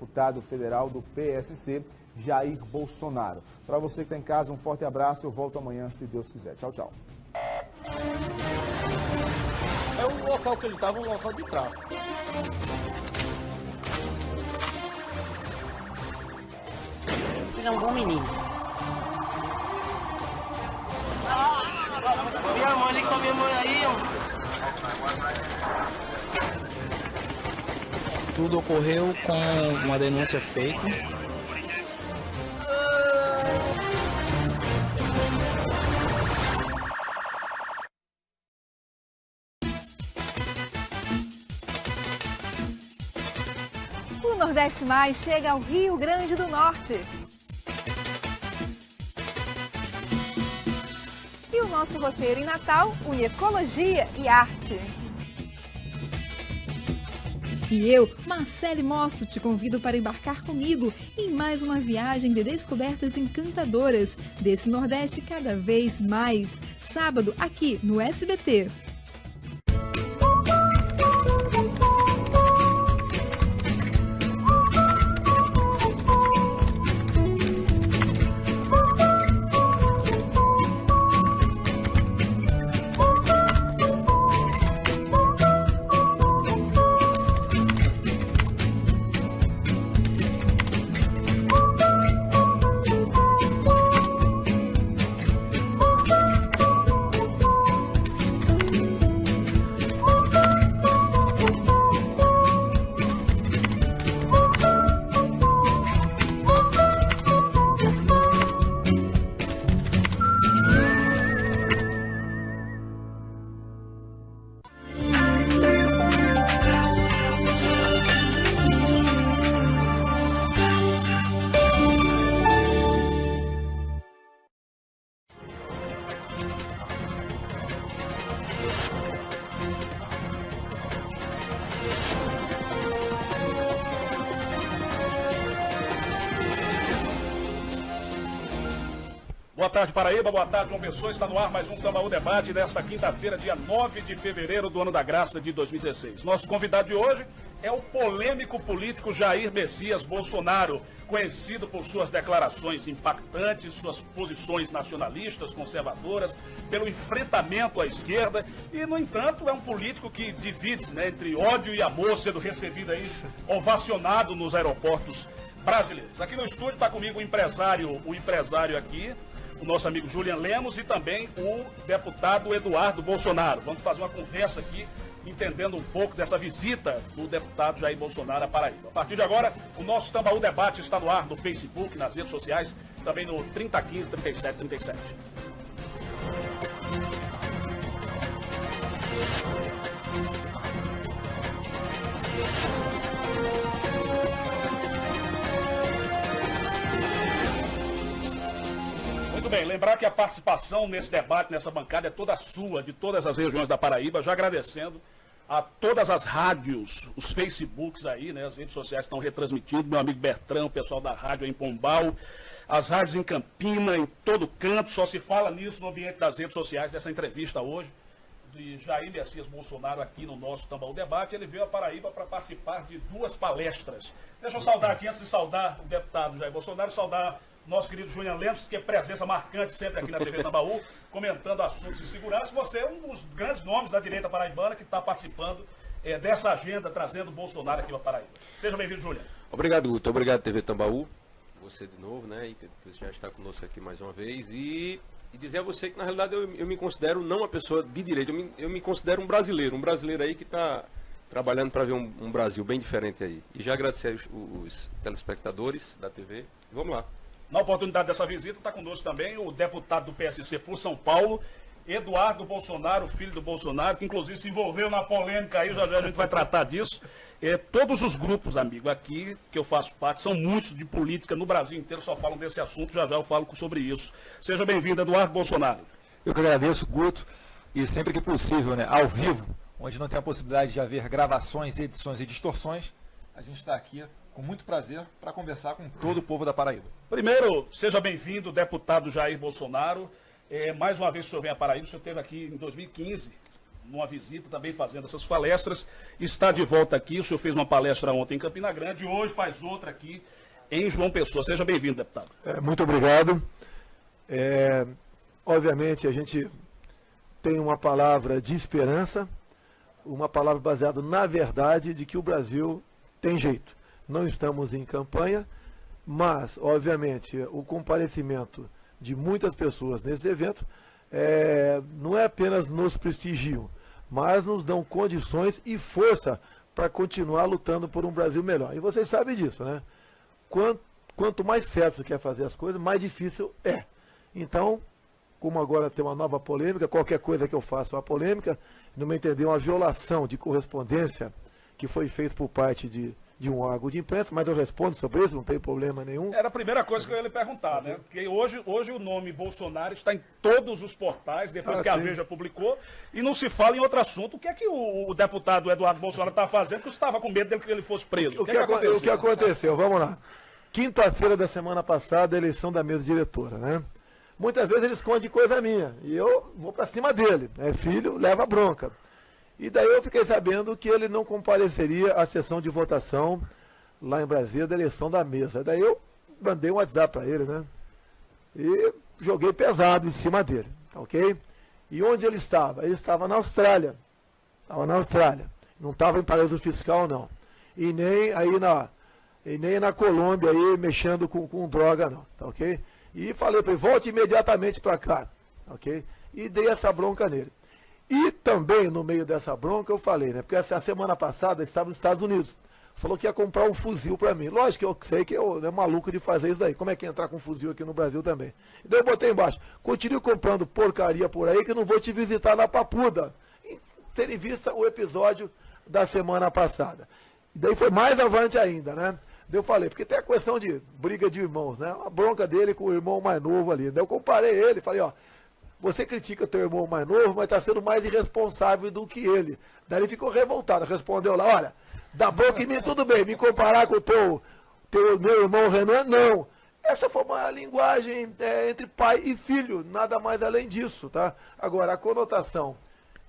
deputado federal do PSC, Jair Bolsonaro. Para você que está em casa, um forte abraço. Eu volto amanhã, se Deus quiser. Tchau, tchau. É o local que ele estava, um local de tráfico. Ele é um bom menino. Minha mãe, ele comemora aí, ó. Tudo ocorreu com uma denúncia feita. O Nordeste Mais chega ao Rio Grande do Norte. E o nosso roteiro em Natal une ecologia e arte. E eu, Marcele Mosso, te convido para embarcar comigo em mais uma viagem de descobertas encantadoras desse Nordeste cada vez mais. Sábado, aqui no SBT. Boa tarde, Paraíba. Boa tarde, João Pessoa. Está no ar mais um Tambaú Debate desta quinta-feira, dia 9 de fevereiro do ano da graça de 2016. Nosso convidado de hoje é o polêmico político Jair Messias Bolsonaro, conhecido por suas declarações impactantes, suas posições nacionalistas, conservadoras, pelo enfrentamento à esquerda e, no entanto, é um político que divide-se, né, entre ódio e amor, sendo recebido aí, ovacionado nos aeroportos brasileiros. Aqui no estúdio está comigo o empresário aqui, o nosso amigo Julian Lemos e também o deputado Eduardo Bolsonaro. Vamos fazer uma conversa aqui, entendendo um pouco dessa visita do deputado Jair Bolsonaro à Paraíba. A partir de agora, o nosso Tambaú Debate está no ar no Facebook, nas redes sociais, também no 3015 37 37. Muito bem, lembrar que a participação nesse debate, nessa bancada, é toda sua, de todas as regiões da Paraíba, já agradecendo a todas as rádios, os Facebooks aí, né, as redes sociais que estão retransmitindo, meu amigo Bertrão, o pessoal da rádio em Pombal, as rádios em Campina, em todo canto, só se fala nisso no ambiente das redes sociais, dessa entrevista hoje, de Jair Messias Bolsonaro aqui no nosso Tambaú Debate. Ele veio a Paraíba para participar de 2 palestras. Deixa eu saudar aqui, antes de saudar o deputado Jair Bolsonaro, saudar nosso querido Julian Lemos, que é presença marcante sempre aqui na TV Tambaú, comentando assuntos de segurança. Você é um dos grandes nomes da direita paraibana que está participando dessa agenda, trazendo o Bolsonaro aqui para Paraíba. Seja bem-vindo, Julian. Obrigado, Guto. Obrigado, TV Tambaú. Você de novo, né? E que você já está conosco aqui mais uma vez. E dizer a você que, na realidade, eu me considero não uma pessoa de direita, eu me considero um brasileiro aí que está trabalhando para ver um Brasil bem diferente aí. E já agradecer os telespectadores da TV. Vamos lá. Na oportunidade dessa visita, está conosco também o deputado do PSC por São Paulo, Eduardo Bolsonaro, filho do Bolsonaro, que inclusive se envolveu na polêmica aí, já a gente vai tratar disso. Todos os grupos, amigo, aqui que eu faço parte, são muitos de política no Brasil inteiro, só falam desse assunto, já eu falo sobre isso. Seja bem-vindo, Eduardo Bolsonaro. Eu que agradeço, Guto, e sempre que possível, né, ao vivo, onde não tem a possibilidade de haver gravações, edições e distorções, a gente está aqui com muito prazer para conversar com todo o povo da Paraíba. Primeiro, seja bem-vindo, deputado Jair Bolsonaro. Mais uma vez o senhor vem à Paraíba, o senhor esteve aqui em 2015, numa visita, também fazendo essas palestras, está de volta aqui. O senhor fez uma palestra ontem em Campina Grande e hoje faz outra aqui em João Pessoa. Seja bem-vindo, deputado. Muito obrigado. Obviamente, a gente tem uma palavra de esperança, uma palavra baseada na verdade de que o Brasil tem jeito. Não estamos em campanha, mas, obviamente, o comparecimento de muitas pessoas nesse evento não é apenas nos prestigiam, mas nos dão condições e força para continuar lutando por um Brasil melhor. E vocês sabem disso, né? Quanto mais certo você quer fazer as coisas, mais difícil é. Então, como agora tem uma nova polêmica, qualquer coisa que eu faça é uma polêmica, no meu entender, uma violação de correspondência que foi feita por parte de um órgão de imprensa, mas eu respondo sobre isso, não tem problema nenhum. Era a primeira coisa que eu ia lhe perguntar, né? Porque hoje o nome Bolsonaro está em todos os portais, depois que a Veja publicou, e não se fala em outro assunto. O que é que o deputado Eduardo Bolsonaro está fazendo, que você estava com medo dele que ele fosse preso? O que aconteceu? Vamos lá. Quinta-feira da semana passada, a eleição da mesa diretora, né? Muitas vezes ele esconde coisa minha, e eu vou para cima dele. É filho, leva bronca. E daí eu fiquei sabendo que ele não compareceria à sessão de votação lá em Brasília da eleição da mesa. Daí eu mandei um WhatsApp para ele, né? E joguei pesado em cima dele, ok? E onde ele estava? Ele estava na Austrália. Estava na Austrália. Não estava em paraíso fiscal, não. E nem aí na Colômbia aí mexendo com droga, não, tá ok? E falei para ele, volte imediatamente para cá, ok? E dei essa bronca nele. E também, no meio dessa bronca, eu falei, né? Porque a semana passada estava nos Estados Unidos. Falou que ia comprar um fuzil para mim. Lógico que eu sei que eu é maluco de fazer isso aí. Como é que ia entrar com um fuzil aqui no Brasil também? E daí eu botei embaixo. Continue comprando porcaria por aí que eu não vou te visitar na Papuda. E ter em vista o episódio da semana passada. E daí foi mais avante ainda, né? Daí eu falei, porque tem a questão de briga de irmãos, né? A bronca dele com o irmão mais novo ali. Daí eu comparei ele, falei, ó, você critica teu irmão mais novo, mas está sendo mais irresponsável do que ele. Daí ele ficou revoltado, respondeu lá, olha, dá bronca em mim, tudo bem, me comparar com o meu irmão Renan, não. Essa foi uma linguagem entre pai e filho, nada mais além disso, tá? Agora, a conotação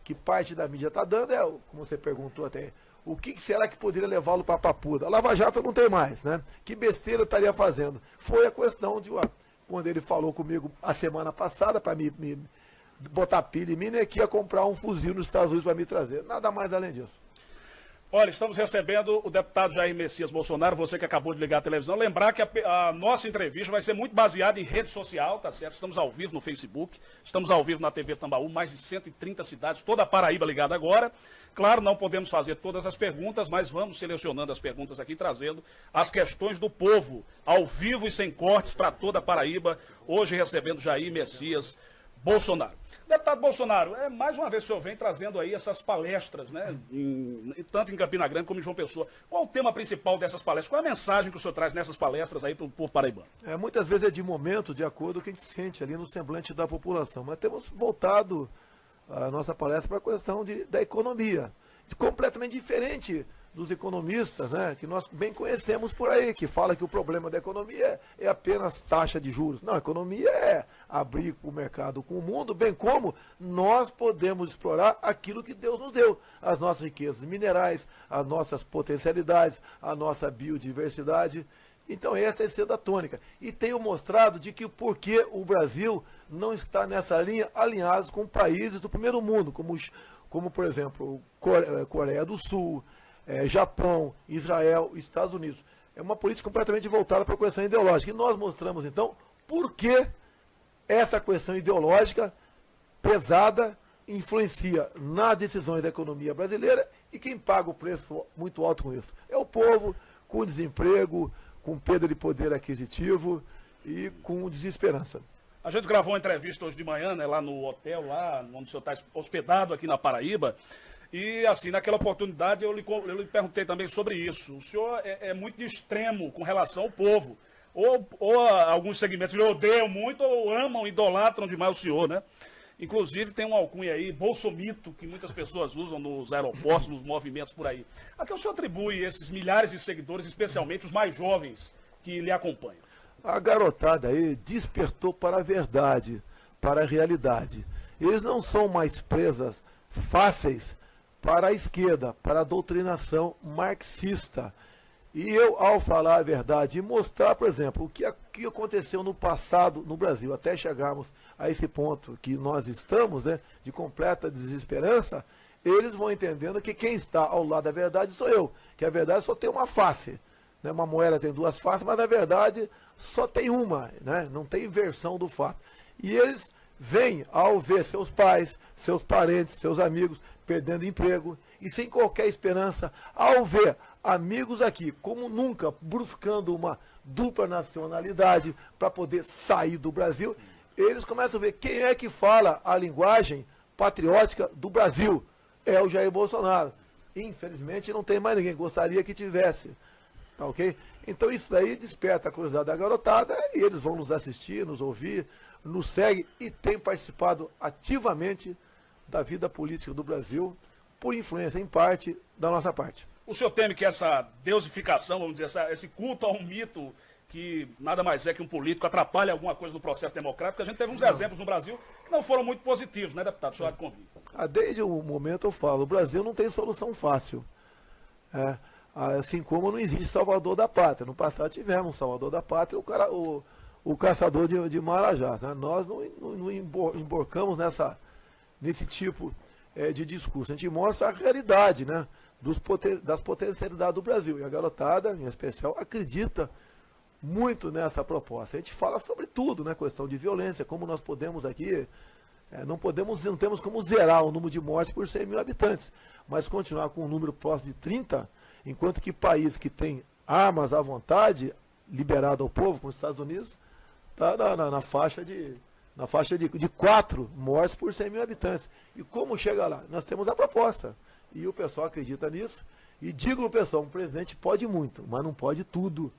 que parte da mídia está dando como você perguntou até, o que será que poderia levá-lo para a Papuda? A Lava Jato não tem mais, né? Que besteira estaria fazendo? Foi a questão de quando ele falou comigo a semana passada para me botar pilha em mim, né, que ia comprar um fuzil nos Estados Unidos para me trazer. Nada mais além disso. Olha, estamos recebendo o deputado Jair Messias Bolsonaro, você que acabou de ligar a televisão. Lembrar que a nossa entrevista vai ser muito baseada em rede social, tá certo? Estamos ao vivo no Facebook, estamos ao vivo na TV Tambaú, mais de 130 cidades, toda a Paraíba ligada agora. Claro, não podemos fazer todas as perguntas, mas vamos selecionando as perguntas aqui, trazendo as questões do povo, ao vivo e sem cortes, para toda a Paraíba. Hoje recebendo Jair Messias Bolsonaro. Deputado Bolsonaro, mais uma vez o senhor vem trazendo aí essas palestras, né? Tanto em Campina Grande como em João Pessoa. Qual o tema principal dessas palestras? Qual é a mensagem que o senhor traz nessas palestras aí para o povo paraibano? Muitas vezes é de momento, de acordo com o que a gente sente ali no semblante da população. Mas temos voltado a nossa palestra para a questão da economia. Completamente diferente dos economistas, né, que nós bem conhecemos por aí, que fala que o problema da economia é apenas taxa de juros. Não, a economia é abrir o mercado com o mundo, bem como nós podemos explorar aquilo que Deus nos deu, as nossas riquezas minerais, as nossas potencialidades, a nossa biodiversidade. Então essa é a senda tônica. E tenho mostrado de que porque o Brasil não está nessa linha alinhados com países do primeiro mundo, como por exemplo, Coreia do Sul, Japão, Israel, Estados Unidos. É uma política completamente voltada para a questão ideológica. E nós mostramos, então, por que essa questão ideológica pesada influencia nas decisões da economia brasileira e quem paga o preço muito alto com isso. É o povo com desemprego, com perda de poder aquisitivo e com desesperança. A gente gravou uma entrevista hoje de manhã, né, lá no hotel, lá onde o senhor está hospedado aqui na Paraíba. E, assim, naquela oportunidade eu lhe perguntei também sobre isso. O senhor é muito de extremo com relação ao povo. Ou alguns segmentos lhe odeiam muito ou amam, idolatram demais o senhor, né? Inclusive tem uma alcunha aí, bolsomito, que muitas pessoas usam nos aeroportos, nos movimentos por aí. A que o senhor atribui esses milhares de seguidores, especialmente os mais jovens que lhe acompanham? A garotada aí despertou para a verdade, para a realidade. Eles não são mais presas fáceis para a esquerda, para a doutrinação marxista. E eu, ao falar a verdade e mostrar, por exemplo, o que aconteceu no passado no Brasil, até chegarmos a esse ponto que nós estamos, né, de completa desesperança, eles vão entendendo que quem está ao lado da verdade sou eu, que a verdade só tem uma face. Né, uma moeda tem duas faces, mas na verdade só tem uma, né, não tem versão do fato. E eles vêm ao ver seus pais, seus parentes, seus amigos perdendo emprego e sem qualquer esperança, ao ver amigos aqui, como nunca, buscando uma dupla nacionalidade para poder sair do Brasil, eles começam a ver quem é que fala a linguagem patriótica do Brasil. É o Jair Bolsonaro. Infelizmente não tem mais ninguém, gostaria que tivesse. Tá, ok? Então isso daí desperta a curiosidade da garotada e eles vão nos assistir, nos ouvir, nos seguem e têm participado ativamente da vida política do Brasil, por influência, em parte, da nossa parte. O senhor teme que essa deusificação, vamos dizer, esse culto a um mito que nada mais é que um político atrapalhe alguma coisa no processo democrático? A gente teve uns exemplos no Brasil que não foram muito positivos, né, deputado? O senhor há de convir. Desde o momento eu falo, o Brasil não tem solução fácil. Assim como não existe salvador da pátria. No passado tivemos um salvador da pátria, o caçador de Marajá. Né? Nós não emborcamos nesse tipo de discurso. A gente mostra a realidade, né, das potencialidades do Brasil. E a garotada, em especial, acredita muito nessa proposta. A gente fala sobre tudo, né, questão de violência, como nós podemos aqui, não temos como zerar o número de mortes por 100 mil habitantes, mas continuar com um número próximo de 30, enquanto que países que têm armas à vontade, liberado ao povo, como os Estados Unidos, está na faixa de 4 mortes por 100 mil habitantes. E como chega lá? Nós temos a proposta. E o pessoal acredita nisso. E digo ao pessoal, um presidente pode muito, mas não pode tudo.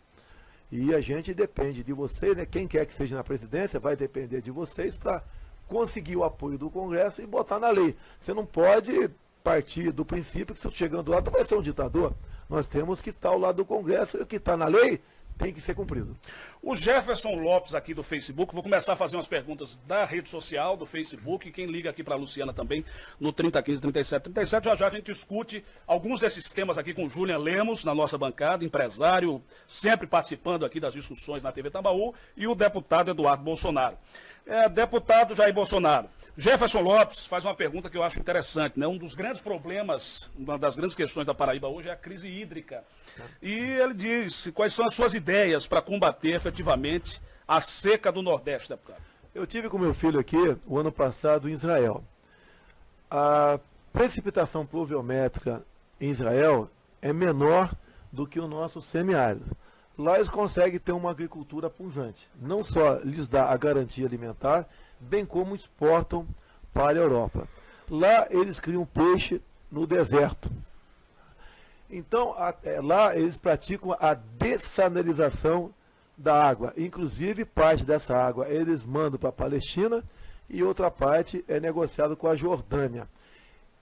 E a gente depende de vocês, né? Quem quer que seja na presidência vai depender de vocês para conseguir o apoio do Congresso e botar na lei. Você não pode partir do princípio que se chegando lá, tu vai ser um ditador. Nós temos que estar ao lado do Congresso e o que está na lei tem que ser cumprido. O Jefferson Lopes aqui do Facebook, vou começar a fazer umas perguntas da rede social, do Facebook, e quem liga aqui para a Luciana também, no 3015-3737, já a gente discute alguns desses temas aqui com o Julian Lemos, na nossa bancada, empresário, sempre participando aqui das discussões na TV Tambaú, e o deputado Eduardo Bolsonaro. Deputado Jair Bolsonaro, Jefferson Lopes faz uma pergunta que eu acho interessante, né? Um dos grandes problemas, uma das grandes questões da Paraíba hoje é a crise hídrica. E ele diz quais são as suas ideias para combater efetivamente a seca do Nordeste, deputado. Eu tive com meu filho aqui o ano passado em Israel. A precipitação pluviométrica em Israel é menor do que o nosso semiárido. Lá eles conseguem ter uma agricultura pujante. Não só lhes dá a garantia alimentar, bem como exportam para a Europa. Lá eles criam peixe no deserto. Então, lá eles praticam a dessalinização da água. Inclusive, parte dessa água eles mandam para a Palestina e outra parte é negociada com a Jordânia.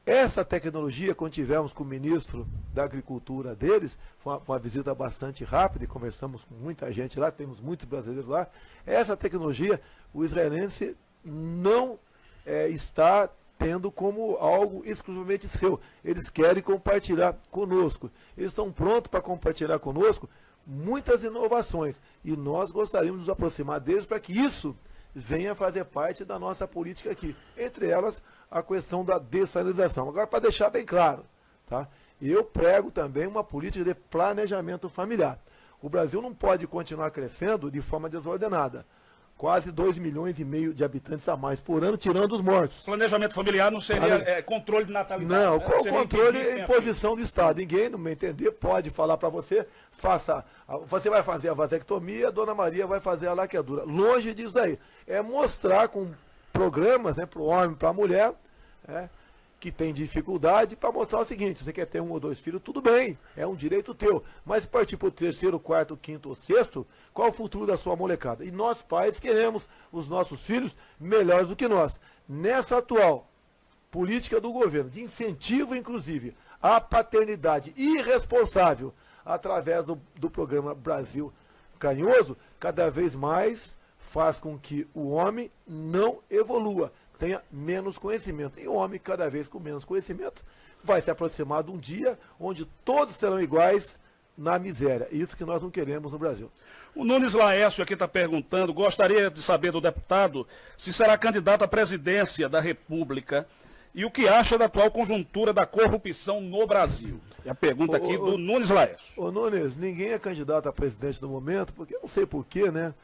Essa tecnologia, quando tivemos com o ministro da Agricultura deles, foi uma visita bastante rápida e conversamos com muita gente lá, temos muitos brasileiros lá. Essa tecnologia, o israelense não está tendo como algo exclusivamente seu. Eles querem compartilhar conosco. Eles estão prontos para compartilhar conosco muitas inovações. E nós gostaríamos de nos aproximar deles para que isso venha fazer parte da nossa política aqui. Entre elas, a questão da dessalinização. Agora, para deixar bem claro, tá? Eu prego também uma política de planejamento familiar. O Brasil não pode continuar crescendo de forma desordenada. Quase 2,5 milhões de habitantes a mais por ano, tirando os mortos. Planejamento familiar não seria controle de natalidade? Não, né? Controle e imposição do Estado. Ninguém, no meu entender, pode falar para você, você vai fazer a vasectomia, a Dona Maria vai fazer a laqueadura. Longe disso daí. É mostrar com programas, né, para o homem, para a mulher, que tem dificuldade, para mostrar o seguinte: você quer ter 1 ou 2 filhos, tudo bem, é um direito teu. Mas partir para o 3º, 4º, 5º ou 6º, qual o futuro da sua molecada? E nós, pais, queremos os nossos filhos melhores do que nós. Nessa atual política do governo, de incentivo, inclusive, à paternidade irresponsável, através do programa Brasil Carinhoso, cada vez mais faz com que o homem não evolua. tenha menos conhecimento. E o homem, cada vez com menos conhecimento, vai se aproximar de um dia onde todos serão iguais na miséria. Isso que nós não queremos no Brasil. O Nunes Laércio aqui está perguntando, gostaria de saber do deputado se será candidato à presidência da República e o que acha da atual conjuntura da corrupção no Brasil. É a pergunta aqui do Nunes Laércio. Ô Nunes, ninguém é candidato a presidente no momento, porque eu não sei porquê, né?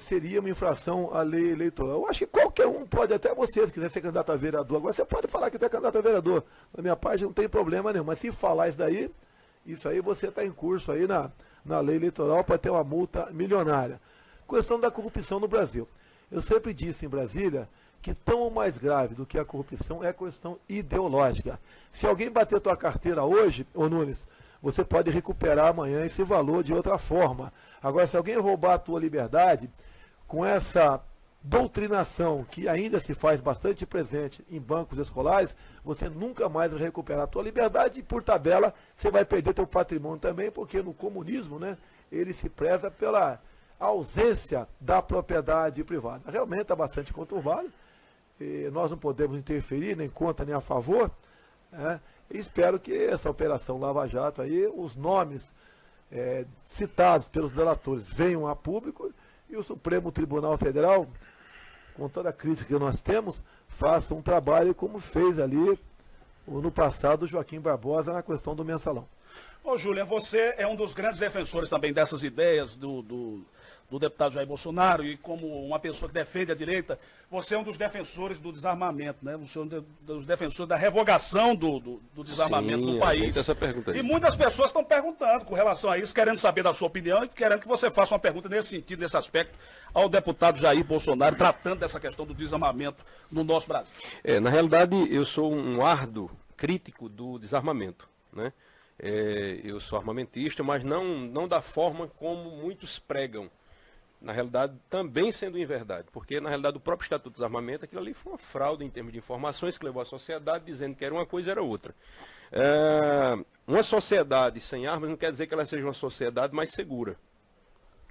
Seria uma infração à lei eleitoral. Eu acho que qualquer um pode, até você, se quiser ser candidato a vereador. Agora você pode falar que você é candidato a vereador. Da minha parte não tem problema nenhum. Mas se falar isso aí você está em curso aí na lei eleitoral para ter uma multa milionária. Questão da corrupção no Brasil. Eu sempre disse em Brasília que tão mais grave do que a corrupção é a questão ideológica. Se alguém bater tua carteira hoje, ô Nunes, você pode recuperar amanhã esse valor de outra forma. Agora, se alguém roubar a tua liberdade, com essa doutrinação que ainda se faz bastante presente em bancos escolares, você nunca mais vai recuperar a tua liberdade e, por tabela, você vai perder teu patrimônio também, porque no comunismo, né, ele se preza pela ausência da propriedade privada. Realmente está bastante conturbado, e nós não podemos interferir, nem contra, nem a favor, né? Espero que essa operação Lava Jato aí, os nomes citados pelos delatores venham a público e o Supremo Tribunal Federal, com toda a crítica que nós temos, faça um trabalho como fez ali no passado o Joaquim Barbosa na questão do mensalão. Ô, Julian, você é um dos grandes defensores também dessas ideias do deputado Jair Bolsonaro e como uma pessoa que defende a direita, você é um dos defensores do desarmamento, né? Você é um dos defensores da revogação do desarmamento no país. Essa pergunta aí. E muitas pessoas estão perguntando com relação a isso, querendo saber da sua opinião e querendo que você faça uma pergunta nesse sentido, nesse aspecto, ao deputado Jair Bolsonaro, tratando dessa questão do desarmamento no nosso Brasil. Na realidade, eu sou um árduo crítico do desarmamento, né? Eu sou armamentista, mas não da forma como muitos pregam. Na realidade, também sendo em verdade, porque na realidade o próprio Estatuto do Desarmamento, aquilo ali foi uma fraude em termos de informações que levou a sociedade dizendo que era uma coisa e era outra. Uma sociedade sem armas não quer dizer que ela seja uma sociedade mais segura.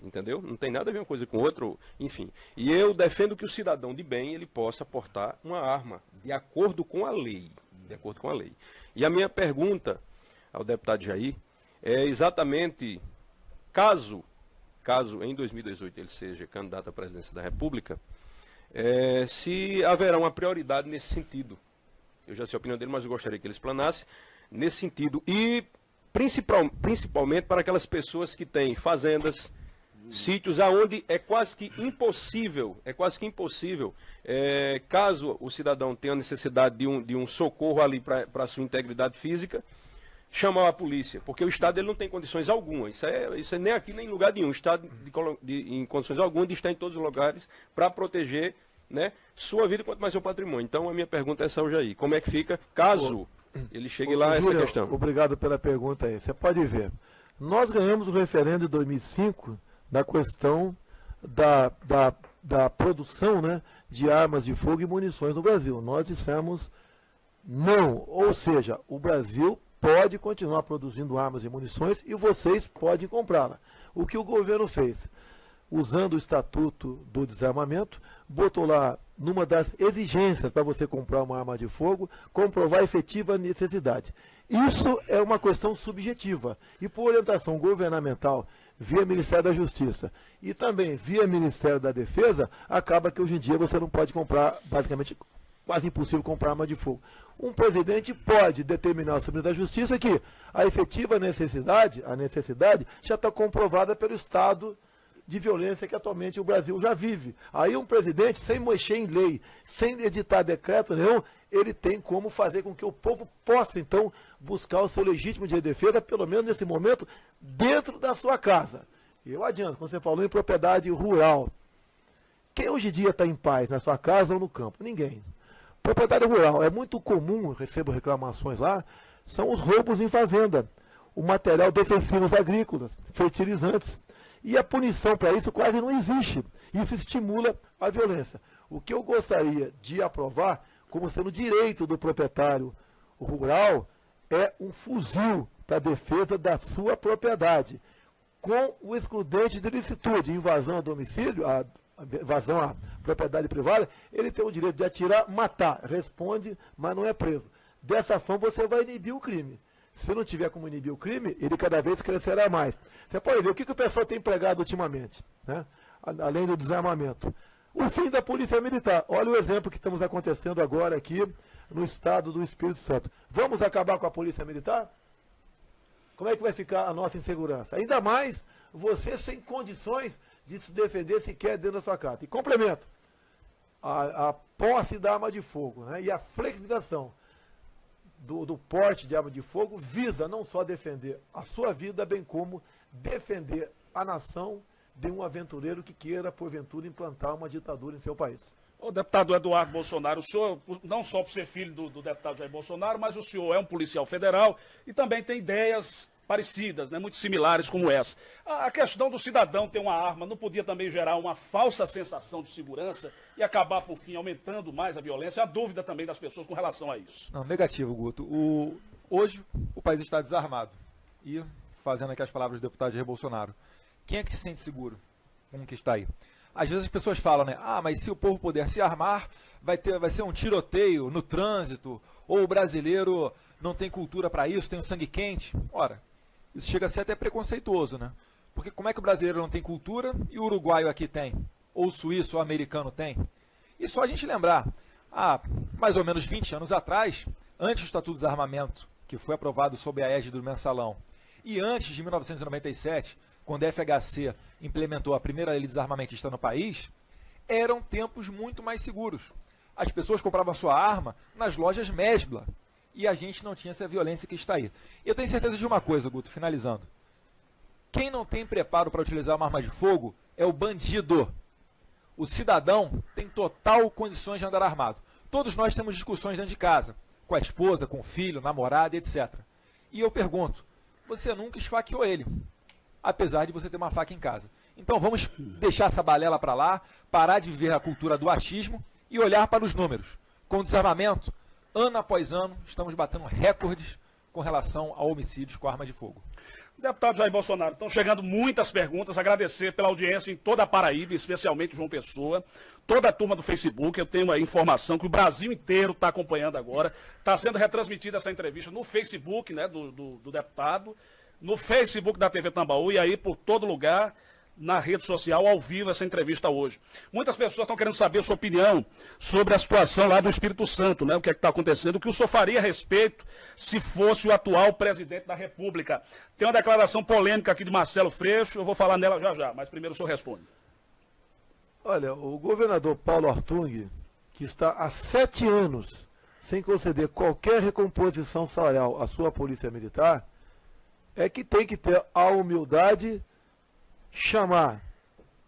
Entendeu? Não tem nada a ver uma coisa com outra, enfim. E eu defendo que o cidadão de bem ele possa portar uma arma de acordo com a lei. De acordo com a lei. E a minha pergunta ao deputado Jair é exatamente, caso em 2018 ele seja candidato à presidência da República, se haverá uma prioridade nesse sentido. Eu já sei a opinião dele, mas eu gostaria que ele explanasse nesse sentido. E principalmente para aquelas pessoas que têm fazendas, sítios aonde é quase que impossível, caso o cidadão tenha necessidade de um socorro ali para a sua integridade física, chamar a polícia, porque o Estado ele não tem condições algumas, isso é nem aqui nem em lugar nenhum, o Estado em condições algumas de estar em todos os lugares para proteger, né, sua vida quanto mais seu patrimônio. Então a minha pergunta é essa ao Jair, como é que fica caso ele chegue lá a essa questão? Obrigado pela pergunta aí. Você pode ver, nós ganhamos o referendo em 2005 da questão da produção, né, de armas de fogo e munições no Brasil. Nós dissemos não, ou seja, o Brasil pode continuar produzindo armas e munições e vocês podem comprá-la. O que o governo fez? Usando o Estatuto do Desarmamento, botou lá, numa das exigências para você comprar uma arma de fogo, comprovar a efetiva necessidade. Isso é uma questão subjetiva. E por orientação governamental, via Ministério da Justiça e também via Ministério da Defesa, acaba que hoje em dia você não pode comprar, basicamente, quase impossível comprar arma de fogo. Um presidente pode determinar ao Supremo da Justiça que a efetiva necessidade, já está comprovada pelo estado de violência que atualmente o Brasil já vive. Aí um presidente, sem mexer em lei, sem editar decreto nenhum, ele tem como fazer com que o povo possa, então, buscar o seu legítimo direito de defesa, pelo menos nesse momento, dentro da sua casa. Eu adianto, quando você falou em propriedade rural, quem hoje em dia está em paz, na sua casa ou no campo? Ninguém. Propriedade rural, é muito comum, eu recebo reclamações lá, são os roubos em fazenda, o material defensivos agrícolas, fertilizantes. E a punição para isso quase não existe. Isso estimula a violência. O que eu gostaria de aprovar, como sendo direito do proprietário rural, é um fuzil para a defesa da sua propriedade, com o excludente de licitude, invasão a domicílio, invasão à propriedade privada, ele tem o direito de atirar, matar, responde, mas não é preso. Dessa forma você vai inibir o crime. Se não tiver como inibir o crime, ele cada vez crescerá mais. Você pode ver o que o pessoal tem empregado ultimamente, né? Além do desarmamento. O fim da Polícia Militar. Olha o exemplo que estamos acontecendo agora aqui no estado do Espírito Santo. Vamos acabar com a Polícia Militar? Como é que vai ficar a nossa insegurança? Ainda mais você sem condições de se defender sequer dentro da sua casa. E complemento, a posse da arma de fogo, né, e a flexibilização do porte de arma de fogo visa não só defender a sua vida, bem como defender a nação de um aventureiro que queira, porventura, implantar uma ditadura em seu país. O deputado Eduardo Bolsonaro, o senhor, não só por ser filho do deputado Jair Bolsonaro, mas o senhor é um policial federal e também tem ideias parecidas, né, muito similares como essa. A questão do cidadão ter uma arma não podia também gerar uma falsa sensação de segurança e acabar, por fim, aumentando mais a violência? A dúvida também das pessoas com relação a isso. Não, negativo, Guto. Hoje o país está desarmado. E, fazendo aqui as palavras do deputado Jair Bolsonaro, quem é que se sente seguro com o que está aí? Às vezes as pessoas falam, né? Ah, mas se o povo puder se armar, vai ser um tiroteio no trânsito, ou o brasileiro não tem cultura para isso, tem um sangue quente. Ora, isso chega a ser até preconceituoso, né? Porque como é que o brasileiro não tem cultura e o uruguaio aqui tem? Ou o suíço ou o americano tem? E só a gente lembrar, mais ou menos 20 anos atrás, antes do Estatuto do Desarmamento, que foi aprovado sob a égide do Mensalão, e antes de 1997, quando a FHC implementou a primeira lei de desarmamentista no país, eram tempos muito mais seguros. As pessoas compravam sua arma nas lojas Mesbla, e a gente não tinha essa violência que está aí. Eu tenho certeza de uma coisa, Guto, finalizando. Quem não tem preparo para utilizar uma arma de fogo é o bandido. O cidadão tem total condições de andar armado. Todos nós temos discussões dentro de casa, com a esposa, com o filho, namorada, etc. E eu pergunto, você nunca esfaqueou ele, apesar de você ter uma faca em casa. Então vamos deixar essa balela para lá, parar de viver a cultura do achismo e olhar para os números. Com o desarmamento, ano após ano, estamos batendo recordes com relação a homicídios com arma de fogo. Deputado Jair Bolsonaro, estão chegando muitas perguntas, agradecer pela audiência em toda a Paraíba, especialmente João Pessoa, toda a turma do Facebook. Eu tenho a informação que o Brasil inteiro está acompanhando agora, está sendo retransmitida essa entrevista no Facebook, né, do deputado, no Facebook da TV Tambaú e aí por todo lugar, na rede social, ao vivo, essa entrevista hoje. Muitas pessoas estão querendo saber a sua opinião sobre a situação lá do Espírito Santo, né? O que é que está acontecendo, o que o senhor faria a respeito se fosse o atual presidente da República. Tem uma declaração polêmica aqui de Marcelo Freixo, eu vou falar nela já, mas primeiro o senhor responde. Olha, o governador Paulo Artung, que está há 7 anos sem conceder qualquer recomposição salarial à sua polícia militar, é que tem que ter a humildade chamar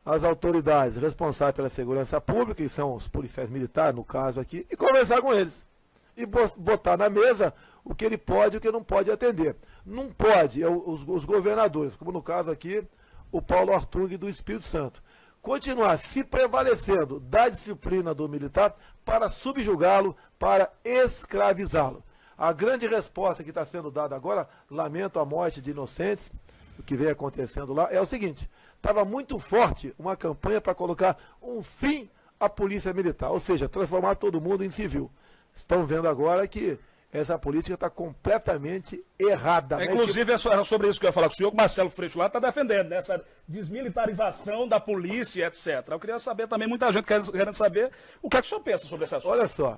as autoridades responsáveis pela segurança pública, que são os policiais militares, no caso aqui, e conversar com eles. E botar na mesa o que ele pode e o que não pode atender. Não pode, os governadores, como no caso aqui, o Paulo Artung do Espírito Santo, continuar se prevalecendo da disciplina do militar para subjugá-lo, para escravizá-lo. A grande resposta que está sendo dada agora, lamento a morte de inocentes, o que vem acontecendo lá, é o seguinte: estava muito forte uma campanha para colocar um fim à polícia militar, ou seja, transformar todo mundo em civil. Estão vendo agora que essa política está completamente errada. Inclusive, era sobre isso que eu ia falar com o senhor, que o Marcelo Freixo lá está defendendo, né, essa desmilitarização da polícia, etc. Eu queria saber também, muita gente querendo saber o que é que o senhor pensa sobre esse assunto. Olha só,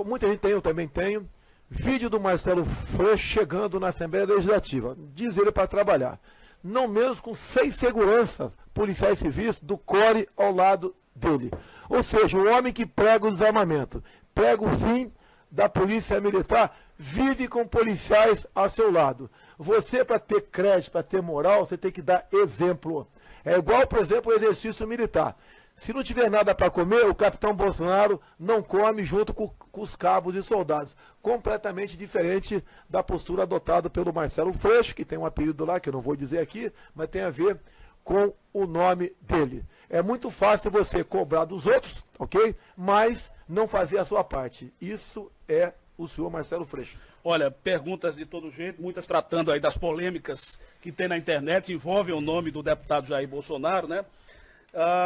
muita gente tem, eu também tenho, vídeo do Marcelo Freixo chegando na Assembleia Legislativa, diz ele para trabalhar, não menos com 6 seguranças policiais civis do CORE ao lado dele. Ou seja, o homem que prega o desarmamento, prega o fim da polícia militar, vive com policiais ao seu lado. Você, para ter crédito, para ter moral, você tem que dar exemplo. É igual, por exemplo, o exercício militar. Se não tiver nada para comer, o capitão Bolsonaro não come junto com os cabos e soldados. Completamente diferente da postura adotada pelo Marcelo Freixo, que tem um apelido lá, que eu não vou dizer aqui, mas tem a ver com o nome dele. É muito fácil você cobrar dos outros, ok? Mas não fazer a sua parte. Isso é o senhor Marcelo Freixo. Olha, perguntas de todo jeito, muitas tratando aí das polêmicas que tem na internet, envolvem o nome do deputado Jair Bolsonaro, né?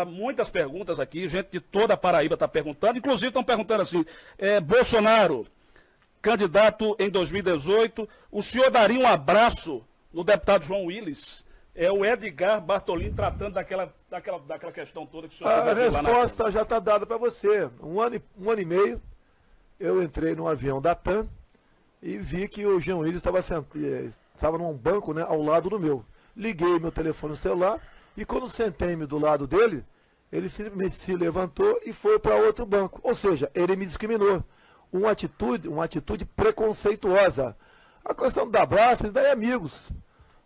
Muitas perguntas aqui, gente de toda a Paraíba está perguntando, inclusive estão perguntando assim, Bolsonaro, candidato em 2018, o senhor daria um abraço no deputado João Willis? É o Edgar Bartolini tratando daquela questão toda que o senhor A resposta já está dada para você. Um ano e meio, eu entrei no avião da TAM e vi que o João Willis estava num banco, né, ao lado do meu. Liguei meu telefone celular e quando sentei-me do lado dele, ele se levantou e foi para outro banco. Ou seja, ele me discriminou. Uma atitude preconceituosa. A questão da abraço, dá em amigos,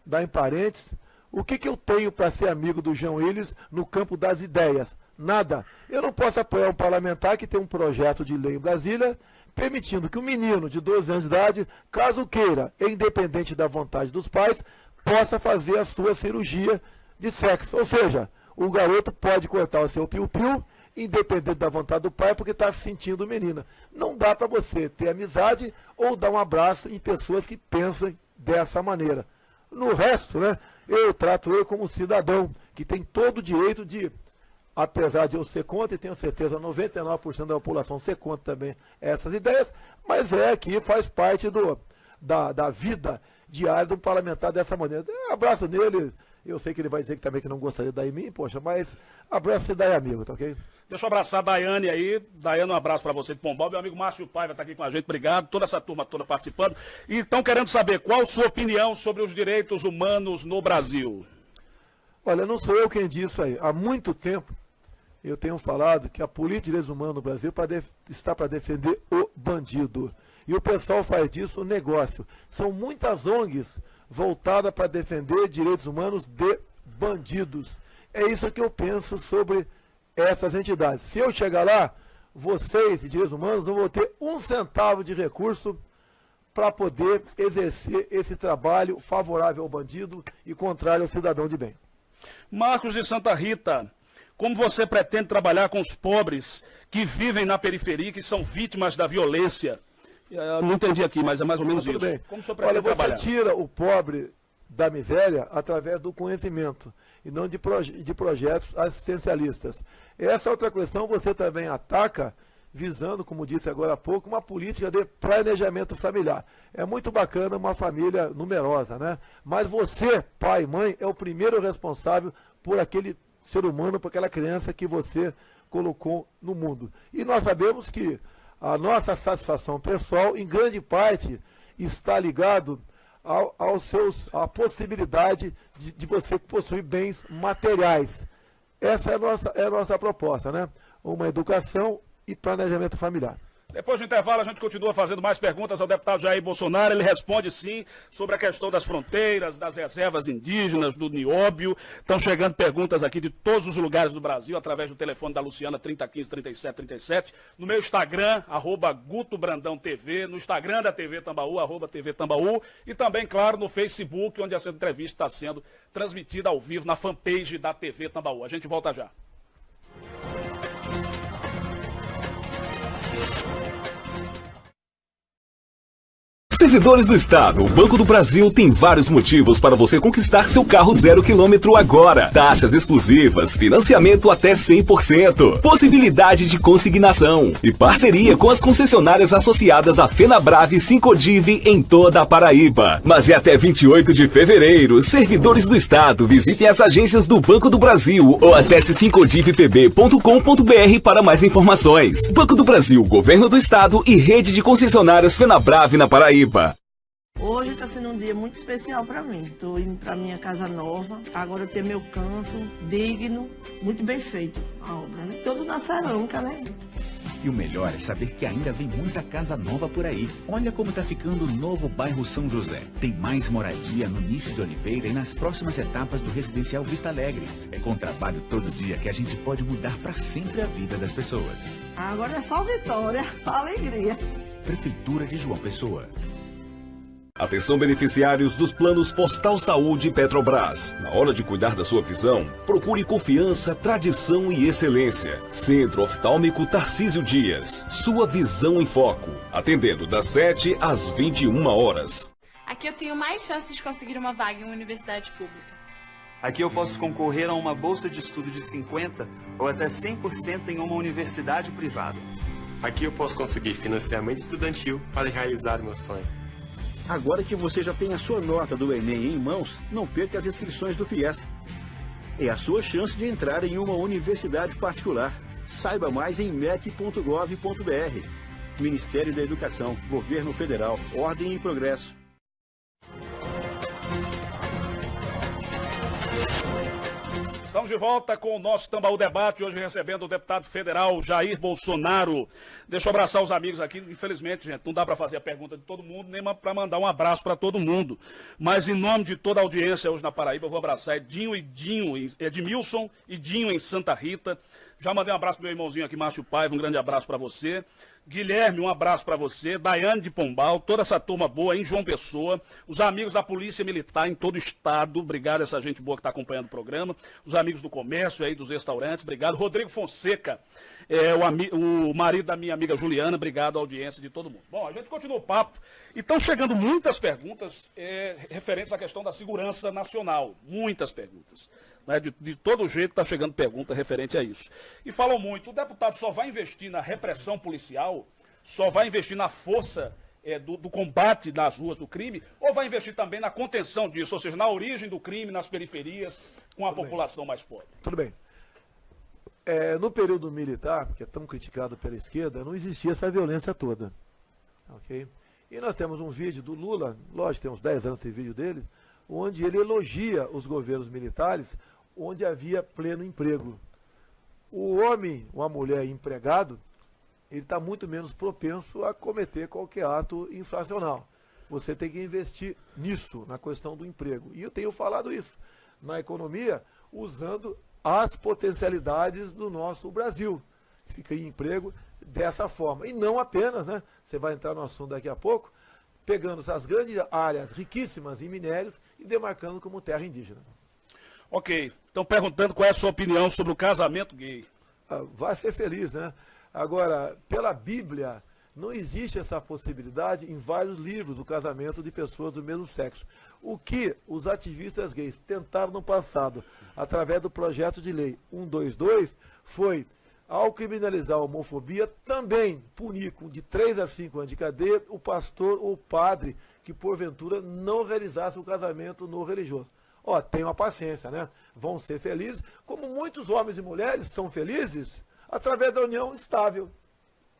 dá em parentes. O que eu tenho para ser amigo do João Willis no campo das ideias? Nada. Eu não posso apoiar um parlamentar que tem um projeto de lei em Brasília permitindo que um menino de 12 anos de idade, caso queira, independente da vontade dos pais, possa fazer a sua cirurgia de sexo. Ou seja, o garoto pode cortar o seu piu-piu, independente da vontade do pai, porque está se sentindo menina. Não dá para você ter amizade ou dar um abraço em pessoas que pensam dessa maneira. No resto, né, eu trato ele como um cidadão que tem todo o direito de, apesar de eu ser contra, e tenho certeza 99% da população ser contra também essas ideias, mas que faz parte da vida diária de um parlamentar dessa maneira. Abraço nele, eu sei que ele vai dizer que também que não gostaria de dar em mim, poxa, mas abraço e dá amigo, tá ok? Deixa eu abraçar a Daiane aí. Daiane, um abraço para você de Pombal. Meu amigo Márcio Paiva está aqui com a gente, obrigado. Toda essa turma toda participando. E estão querendo saber qual a sua opinião sobre os direitos humanos no Brasil. Olha, não sou eu quem diz isso aí. Há muito tempo eu tenho falado que a política de direitos humanos no Brasil está para defender o bandido. E o pessoal faz disso um negócio. São muitas ONGs voltadas para defender direitos humanos de bandidos. É isso que eu penso sobre essas entidades. Se eu chegar lá, vocês de direitos humanos não vão ter um centavo de recurso para poder exercer esse trabalho favorável ao bandido e contrário ao cidadão de bem. Marcos de Santa Rita, como você pretende trabalhar com os pobres que vivem na periferia, que são vítimas da violência? Eu não entendi aqui, mas é mais ou menos isso. Bem. Como o senhor pretende trabalhar? Você tira o pobre da miséria através do conhecimento e não de projetos assistencialistas. Essa outra questão você também ataca visando, como disse agora há pouco, uma política de planejamento familiar. É muito bacana uma família numerosa, né? Mas você, pai e mãe, é o primeiro responsável por aquele ser humano, por aquela criança que você colocou no mundo. E nós sabemos que a nossa satisfação pessoal, em grande parte, está ligado à possibilidade de você possuir bens materiais. Essa é a nossa proposta, né? Uma educação e planejamento familiar. Depois do intervalo, a gente continua fazendo mais perguntas ao deputado Jair Bolsonaro. Ele responde, sim, sobre a questão das fronteiras, das reservas indígenas, do nióbio. Estão chegando perguntas aqui de todos os lugares do Brasil, através do telefone da Luciana, 3015-3737. No meu Instagram, @GutoBrandãoTV. No Instagram da TV Tambaú, @TV Tambaú. E também, claro, no Facebook, onde essa entrevista está sendo transmitida ao vivo na fanpage da TV Tambaú. A gente volta já. Servidores do Estado, o Banco do Brasil tem vários motivos para você conquistar seu carro 0 km agora. Taxas exclusivas, financiamento até 100%, possibilidade de consignação e parceria com as concessionárias associadas à Fenabrave e Sincodiv em toda a Paraíba. Mas é até 28 de fevereiro. Servidores do Estado, visitem as agências do Banco do Brasil ou acesse sincodivpb.com.br para mais informações. Banco do Brasil, Governo do Estado e Rede de Concessionárias Fenabrave na Paraíba. Hoje está sendo um dia muito especial para mim. Estou indo para minha casa nova. Agora eu tenho meu canto digno, muito bem feito a obra, né? Todo na cerâmica, né? E o melhor é saber que ainda vem muita casa nova por aí. Olha como está ficando o novo bairro São José. Tem mais moradia no início de Oliveira e nas próximas etapas do residencial Vista Alegre. É com trabalho todo dia que a gente pode mudar para sempre a vida das pessoas. Agora é só vitória, só alegria. Prefeitura de João Pessoa. Atenção beneficiários dos planos Postal Saúde Petrobras. Na hora de cuidar da sua visão, procure confiança, tradição e excelência. Centro Oftálmico Tarcísio Dias. Sua visão em foco. Atendendo das 7 às 21 horas. Aqui eu tenho mais chances de conseguir uma vaga em uma universidade pública. Aqui eu posso concorrer a uma bolsa de estudo de 50% ou até 100% em uma universidade privada. Aqui eu posso conseguir financiamento estudantil para realizar o meu sonho. Agora que você já tem a sua nota do Enem em mãos, não perca as inscrições do FIES. É a sua chance de entrar em uma universidade particular. Saiba mais em mec.gov.br. Ministério da Educação, Governo Federal, Ordem e Progresso. Estamos de volta com o nosso Tambaú Debate, hoje recebendo o deputado federal Jair Bolsonaro. Deixa eu abraçar os amigos aqui. Infelizmente, gente, não dá para fazer a pergunta de todo mundo, nem para mandar um abraço para todo mundo. Mas em nome de toda a audiência hoje na Paraíba, eu vou abraçar Edmilson e Dinho em Santa Rita. Já mandei um abraço pro meu irmãozinho aqui, Márcio Paiva, um grande abraço para você. Guilherme, um abraço para você. Daiane de Pombal, toda essa turma boa em João Pessoa. Os amigos da Polícia Militar em todo o estado. Obrigado a essa gente boa que está acompanhando o programa. Os amigos do comércio aí, dos restaurantes. Obrigado. Rodrigo Fonseca, o marido da minha amiga Juliana. Obrigado à audiência de todo mundo. Bom, a gente continua o papo. E estão chegando muitas perguntas referentes à questão da segurança nacional. Muitas perguntas. Né, de todo jeito está chegando pergunta referente a isso. E falam muito, o deputado só vai investir na repressão policial, só vai investir na força do combate nas ruas do crime, ou vai investir também na contenção disso, ou seja, na origem do crime, nas periferias, com a população mais pobre? Tudo bem. No período militar, que é tão criticado pela esquerda, não existia essa violência toda. Okay? E nós temos um vídeo do Lula, lógico, tem uns 10 anos esse vídeo dele, onde ele elogia os governos militares, onde havia pleno emprego. O homem ou a mulher empregado, ele está muito menos propenso a cometer qualquer ato infracional. Você tem que investir nisso, na questão do emprego. E eu tenho falado isso na economia, usando as potencialidades do nosso Brasil. Se cria emprego dessa forma. E não apenas, né? Você vai entrar no assunto daqui a pouco, pegando essas grandes áreas riquíssimas em minérios e demarcando como terra indígena. Ok. Estão perguntando qual é a sua opinião sobre o casamento gay. Vai ser feliz, né? Agora, pela Bíblia, não existe essa possibilidade em vários livros do casamento de pessoas do mesmo sexo. O que os ativistas gays tentaram no passado, através do projeto de lei 122, foi, ao criminalizar a homofobia, também punir com de 3 a 5 anos de cadeia o pastor ou o padre que, porventura, não realizasse o casamento no religioso. Tenham paciência, né? Vão ser felizes, como muitos homens e mulheres são felizes através da união estável.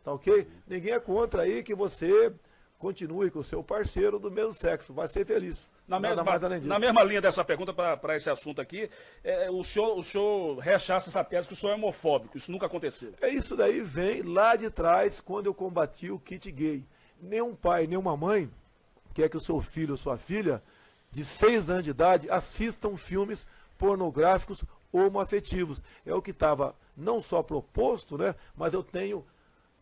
Tá ok? Ninguém é contra aí que você continue com o seu parceiro do mesmo sexo. Vai ser feliz. Na mesma linha dessa pergunta, para esse assunto aqui, o senhor rechaça essa tese que o senhor é homofóbico. Isso nunca aconteceu. Isso daí vem lá de trás, quando eu combati o kit gay. Nenhum pai, nenhuma mãe quer que o seu filho ou sua filha de 6 anos de idade assistam filmes pornográficos homoafetivos. É o que estava não só proposto, né, mas eu tenho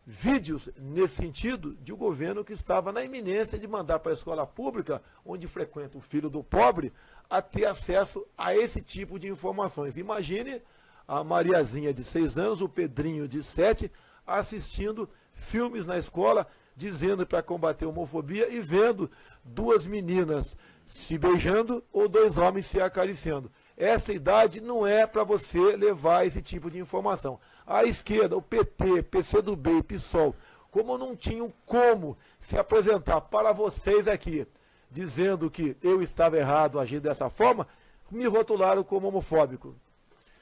vídeos nesse sentido de um governo que estava na iminência de mandar para a escola pública, onde frequenta o filho do pobre, a ter acesso a esse tipo de informações. Imagine a Mariazinha de 6 anos, o Pedrinho de 7, assistindo filmes na escola, dizendo para combater a homofobia e vendo 2 meninas se beijando ou 2 homens se acariciando. Essa idade não é para você levar esse tipo de informação. A esquerda, o PT, PCdoB e PSOL, como não tinham como se apresentar para vocês aqui, dizendo que eu estava errado agindo dessa forma, me rotularam como homofóbico.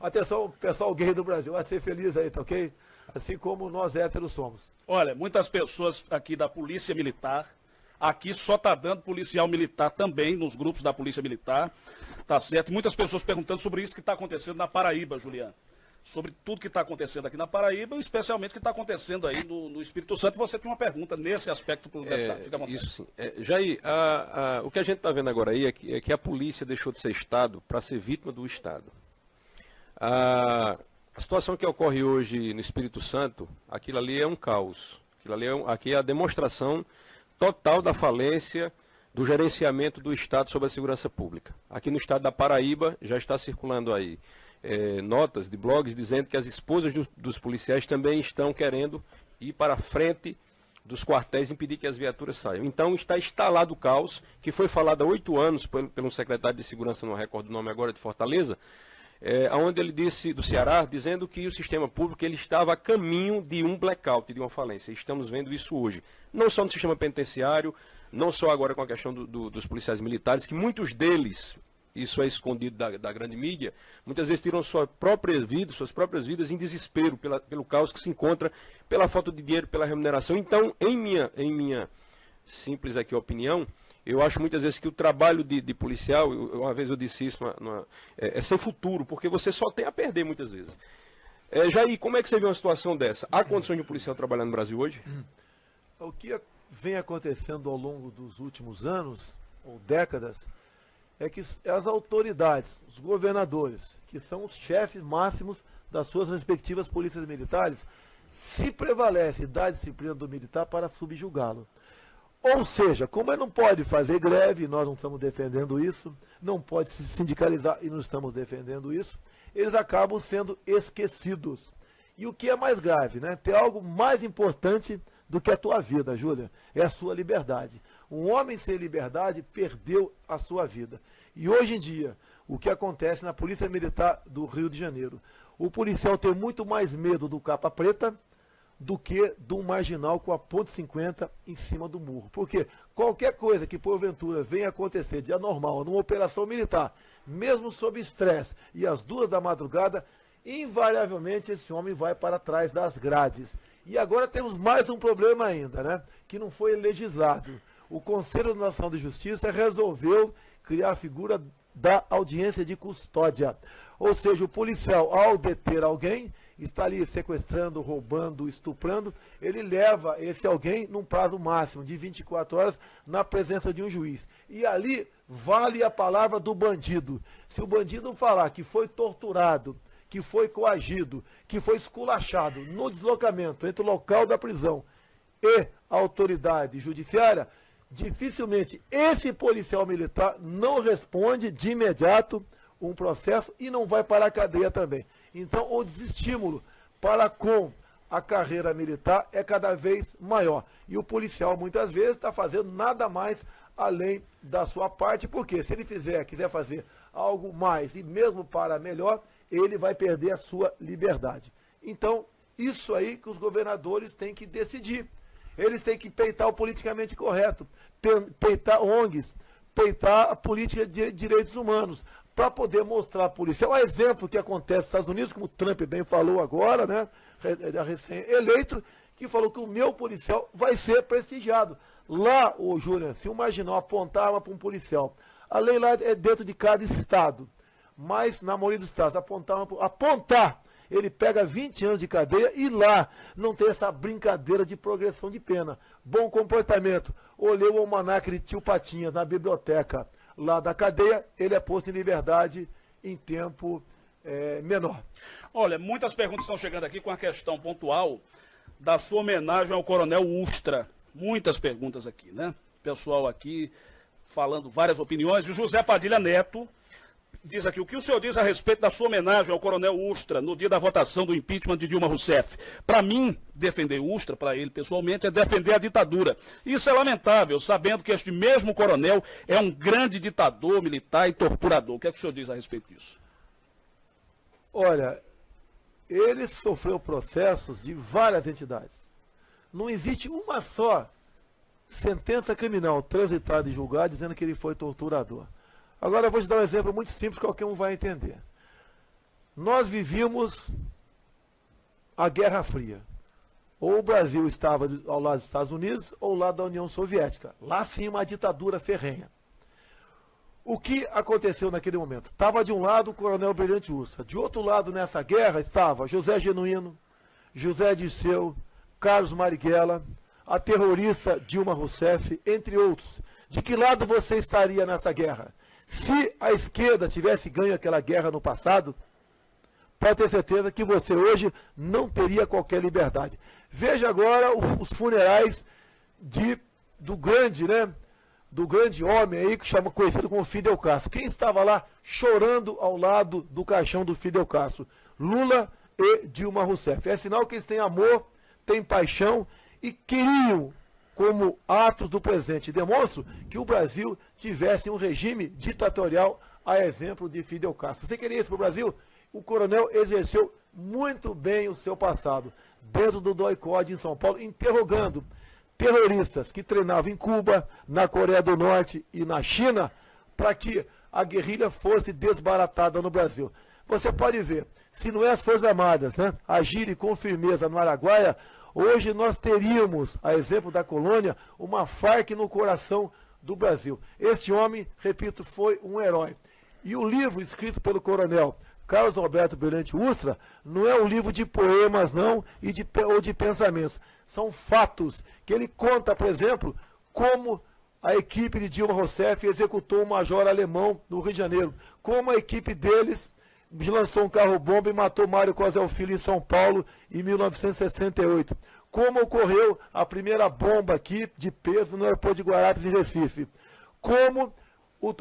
Atenção, pessoal gay do Brasil, vai ser feliz aí, tá ok? Assim como nós héteros somos. Olha, muitas pessoas aqui da Polícia Militar, aqui só está dando policial militar também, nos grupos da Polícia Militar, tá certo? Muitas pessoas perguntando sobre isso que está acontecendo na Paraíba, Juliana. Sobre tudo que está acontecendo aqui na Paraíba, especialmente o que está acontecendo aí no Espírito Santo. Você tem uma pergunta nesse aspecto para o deputado. Fica à vontade. Isso sim. Jair, o que a gente está vendo agora aí é que a polícia deixou de ser Estado para ser vítima do Estado. A situação que ocorre hoje no Espírito Santo, aquilo ali é um caos. Aqui é a demonstração total da falência do gerenciamento do Estado sobre a segurança pública. Aqui no estado da Paraíba já está circulando aí notas de blogs dizendo que as esposas dos policiais também estão querendo ir para a frente dos quartéis impedir que as viaturas saiam. Então está instalado o caos, que foi falado há 8 anos pelo secretário de Segurança, não recordo o nome agora, de Fortaleza, onde ele disse, do Ceará, dizendo que o sistema público ele estava a caminho de um blackout, de uma falência. Estamos vendo isso hoje. Não só no sistema penitenciário, não só agora com a questão dos policiais militares, que muitos deles, isso é escondido da grande mídia, muitas vezes tiram suas próprias vidas em desespero pelo caos que se encontra, pela falta de dinheiro, pela remuneração. Então, em minha simples aqui opinião, eu acho muitas vezes que o trabalho de policial, uma vez eu disse isso, é sem futuro, porque você só tem a perder muitas vezes. Jair, como é que você vê uma situação dessa? Há condições de um policial trabalhar no Brasil hoje? O que vem acontecendo ao longo dos últimos anos, ou décadas, é que as autoridades, os governadores, que são os chefes máximos das suas respectivas polícias militares, se prevalece da disciplina do militar para subjugá-lo. Ou seja, como ele não pode fazer greve, nós não estamos defendendo isso, não pode se sindicalizar e não estamos defendendo isso, eles acabam sendo esquecidos. E o que é mais grave, né? Tem algo mais importante do que a tua vida, Júlia, é a sua liberdade. Um homem sem liberdade perdeu a sua vida. E hoje em dia, o que acontece na Polícia Militar do Rio de Janeiro? O policial tem muito mais medo do capa preta do que do marginal com a ponto .50 em cima do murro. Porque qualquer coisa que porventura venha acontecer de anormal numa operação militar, mesmo sob estresse e às 2 da madrugada, invariavelmente esse homem vai para trás das grades. E agora temos mais um problema ainda, né? Que não foi legislado. O Conselho Nacional de Justiça resolveu criar a figura da audiência de custódia. Ou seja, o policial, ao deter alguém, está ali sequestrando, roubando, estuprando, ele leva esse alguém num prazo máximo de 24 horas na presença de um juiz. E ali vale a palavra do bandido. Se o bandido falar que foi torturado, que foi coagido, que foi esculachado no deslocamento entre o local da prisão e a autoridade judiciária, dificilmente esse policial militar não responde de imediato um processo e não vai para a cadeia também. Então, o desestímulo para com a carreira militar é cada vez maior. E o policial, muitas vezes, está fazendo nada mais além da sua parte, porque se ele quiser fazer algo mais e mesmo para melhor, ele vai perder a sua liberdade. Então, isso aí que os governadores têm que decidir. Eles têm que peitar o politicamente correto, peitar ONGs, peitar a política de direitos humanos, para poder mostrar a polícia. O exemplo que acontece nos Estados Unidos, como o Trump bem falou agora, né, recém-eleito, que falou que o meu policial vai ser prestigiado. Lá, ô Júlia, se um marginal apontar arma para um policial, a lei lá é dentro de cada estado, mas na maioria dos estados, apontar, ele pega 20 anos de cadeia e lá não tem essa brincadeira de progressão de pena. Bom comportamento. Olhei o almanaque de Tio Patinhas na biblioteca lá da cadeia, ele é posto em liberdade em tempo menor. Olha, muitas perguntas estão chegando aqui com a questão pontual da sua homenagem ao Coronel Ustra. Muitas perguntas aqui, né? Pessoal aqui falando várias opiniões. E o José Padilha Neto diz aqui, o que o senhor diz a respeito da sua homenagem ao Coronel Ustra no dia da votação do impeachment de Dilma Rousseff? Para mim, defender Ustra, para ele pessoalmente, é defender a ditadura. Isso é lamentável, sabendo que este mesmo coronel é um grande ditador militar e torturador. O que é que o senhor diz a respeito disso? Olha, ele sofreu processos de várias entidades. Não existe uma só sentença criminal transitada e julgada dizendo que ele foi torturador. Agora eu vou te dar um exemplo muito simples que qualquer um vai entender. Nós vivíamos a Guerra Fria. Ou o Brasil estava ao lado dos Estados Unidos ou ao lado da União Soviética. Lá sim uma ditadura ferrenha. O que aconteceu naquele momento? Estava de um lado o Coronel Brilhante Ustra. De outro lado nessa guerra estava José Genuíno, José Dirceu, Carlos Marighella, a terrorista Dilma Rousseff, entre outros. De que lado você estaria nessa guerra? Se a esquerda tivesse ganho aquela guerra no passado, pode ter certeza que você hoje não teria qualquer liberdade. Veja agora os funerais do grande homem aí, que chama conhecido como Fidel Castro. Quem estava lá chorando ao lado do caixão do Fidel Castro? Lula e Dilma Rousseff. É sinal que eles têm amor, têm paixão e queriam como atos do presente demonstram que o Brasil tivesse um regime ditatorial a exemplo de Fidel Castro. Você queria isso para o Brasil? O coronel exerceu muito bem o seu passado, dentro do DOI-CODE em São Paulo, interrogando terroristas que treinavam em Cuba, na Coreia do Norte e na China, para que a guerrilha fosse desbaratada no Brasil. Você pode ver, se não é as Forças Armadas, né, agirem com firmeza no Araguaia, hoje nós teríamos, a exemplo da colônia, uma Farc no coração do Brasil. Este homem, repito, foi um herói. E o livro escrito pelo coronel Carlos Alberto Brilhante Ustra não é um livro de poemas, não, ou de pensamentos. São fatos que ele conta, por exemplo, como a equipe de Dilma Rousseff executou um major alemão no Rio de Janeiro, como a equipe deles lançou um carro-bomba e matou Mário Cosel Filho em São Paulo em 1968. Como ocorreu a primeira bomba aqui de peso no aeroporto de Guararapes, em Recife. Como o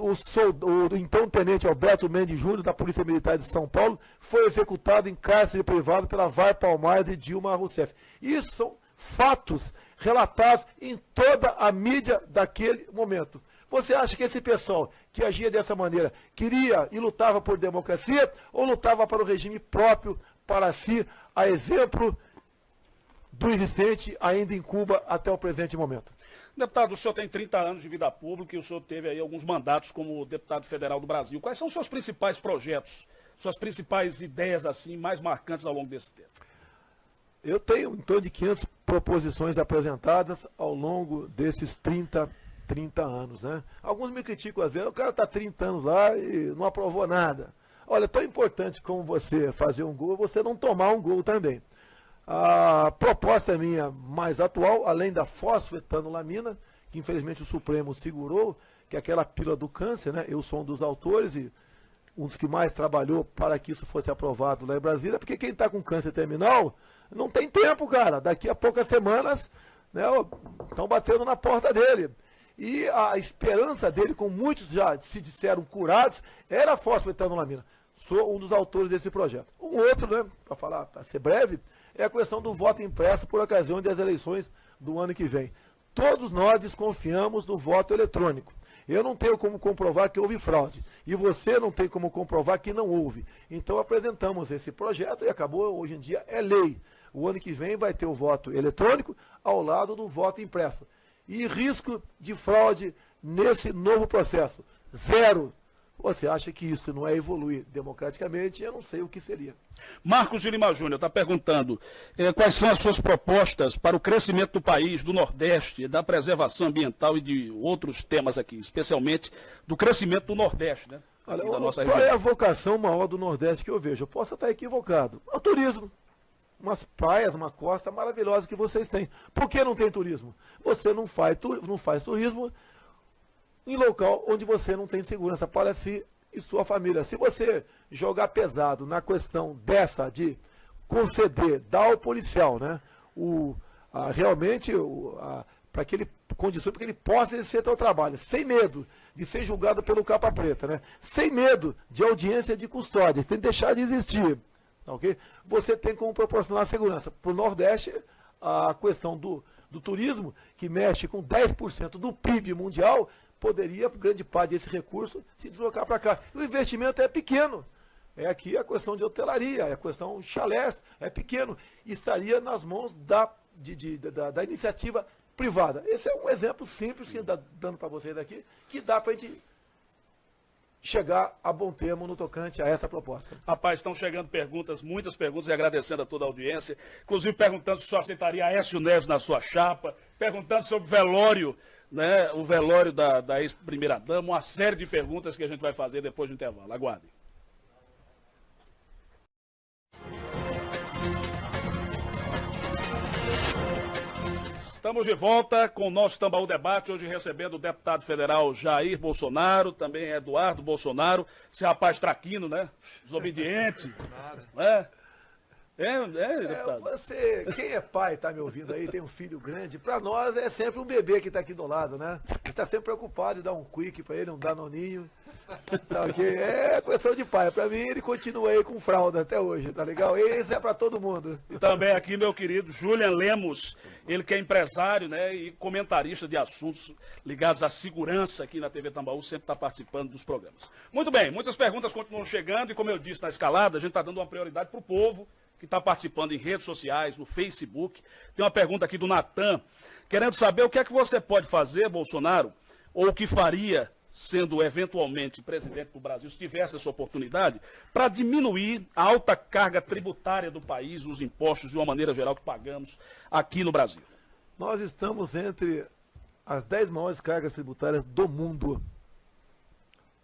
então tenente Alberto Mendes Júnior, da Polícia Militar de São Paulo, foi executado em cárcere privado pela VAR Palmares e Dilma Rousseff. Isso são fatos relatados em toda a mídia daquele momento. Você acha que esse pessoal que agia dessa maneira queria e lutava por democracia ou lutava para o regime próprio para si, a exemplo do existente ainda em Cuba até o presente momento? Deputado, o senhor tem 30 anos de vida pública e o senhor teve aí alguns mandatos como deputado federal do Brasil. Quais são os seus principais projetos, suas principais ideias assim mais marcantes ao longo desse tempo? Eu tenho em torno de 500 proposições apresentadas ao longo desses 30 anos, né? Alguns me criticam às vezes, o cara está 30 anos lá e não aprovou nada. Olha, é tão importante como você fazer um gol, você não tomar um gol também. A proposta minha mais atual, além da fosfetanolamina, que infelizmente o Supremo segurou, que é aquela pílula do câncer, né? Eu sou um dos autores e um dos que mais trabalhou para que isso fosse aprovado lá em Brasília, porque quem está com câncer terminal não tem tempo, cara. Daqui a poucas semanas, né, estão batendo na porta dele. E a esperança dele, como muitos já se disseram curados, era a fosfetanolamina. Sou um dos autores desse projeto. Um outro, né, para ser breve, é a questão do voto impresso por ocasião das eleições do ano que vem. Todos nós desconfiamos do voto eletrônico. Eu não tenho como comprovar que houve fraude. E você não tem como comprovar que não houve. Então apresentamos esse projeto e acabou, hoje em dia, é lei. O ano que vem vai ter o voto eletrônico ao lado do voto impresso. E risco de fraude nesse novo processo? Zero. Você acha que isso não é evoluir democraticamente? Eu não sei o que seria. Marcos de Lima Júnior está perguntando quais são as suas propostas para o crescimento do país, do Nordeste, da preservação ambiental e de outros temas aqui, especialmente do crescimento do Nordeste, né? Olha, da nossa qual região. é a vocação maior do Nordeste que eu vejo? Eu posso estar equivocado. É o turismo. Umas praias, uma costa maravilhosa que vocês têm. Por que não tem turismo? Você não faz turismo em local onde você não tem segurança para si e sua família. Se você jogar pesado na questão dessa de conceder, dar ao policial, né, realmente para que ele condições para que ele possa exercer seu trabalho, sem medo de ser julgado pelo capa preta, né, sem medo de audiência de custódia, tem que deixar de existir. Okay? Você tem como proporcionar segurança. Para o Nordeste, a questão do turismo, que mexe com 10% do PIB mundial, poderia, grande parte desse recurso, se deslocar para cá. O investimento é pequeno. É aqui a questão de hotelaria, a questão de chalés, é pequeno. E estaria nas mãos da iniciativa privada. Esse é um exemplo simples que está dando para vocês aqui, que dá para a gente chegar a bom termo no tocante a essa proposta. Rapaz, estão chegando perguntas, muitas perguntas, e agradecendo a toda a audiência, inclusive perguntando se o senhor aceitaria Aécio Neves na sua chapa, perguntando sobre o velório, né, o velório da ex-primeira-dama, uma série de perguntas que a gente vai fazer depois do intervalo. Aguardem. Estamos de volta com o nosso Tambaú Debate, hoje recebendo o deputado federal Jair Bolsonaro, também Eduardo Bolsonaro, esse rapaz traquino, né? Desobediente. Né? Deputado? Quem é pai, está me ouvindo aí, tem um filho grande, para nós é sempre um bebê que está aqui do lado, né? A gente está sempre preocupado em dar um quick para ele, um danoninho. Tá, okay? É questão de pai. Para mim, ele continua aí com fralda até hoje, tá legal? Esse é para todo mundo. E também aqui, meu querido Julian Lemos, ele que é empresário, né, e comentarista de assuntos ligados à segurança aqui na TV Tambaú, sempre está participando dos programas. Muito bem, muitas perguntas continuam chegando e, como eu disse na escalada, a gente está dando uma prioridade para o povo que está participando em redes sociais, no Facebook. Tem uma pergunta aqui do Natan, querendo saber o que é que você pode fazer, Bolsonaro, ou o que faria, sendo eventualmente presidente do Brasil, se tivesse essa oportunidade, para diminuir a alta carga tributária do país, os impostos de uma maneira geral que pagamos aqui no Brasil. Nós estamos entre as 10 maiores cargas tributárias do mundo.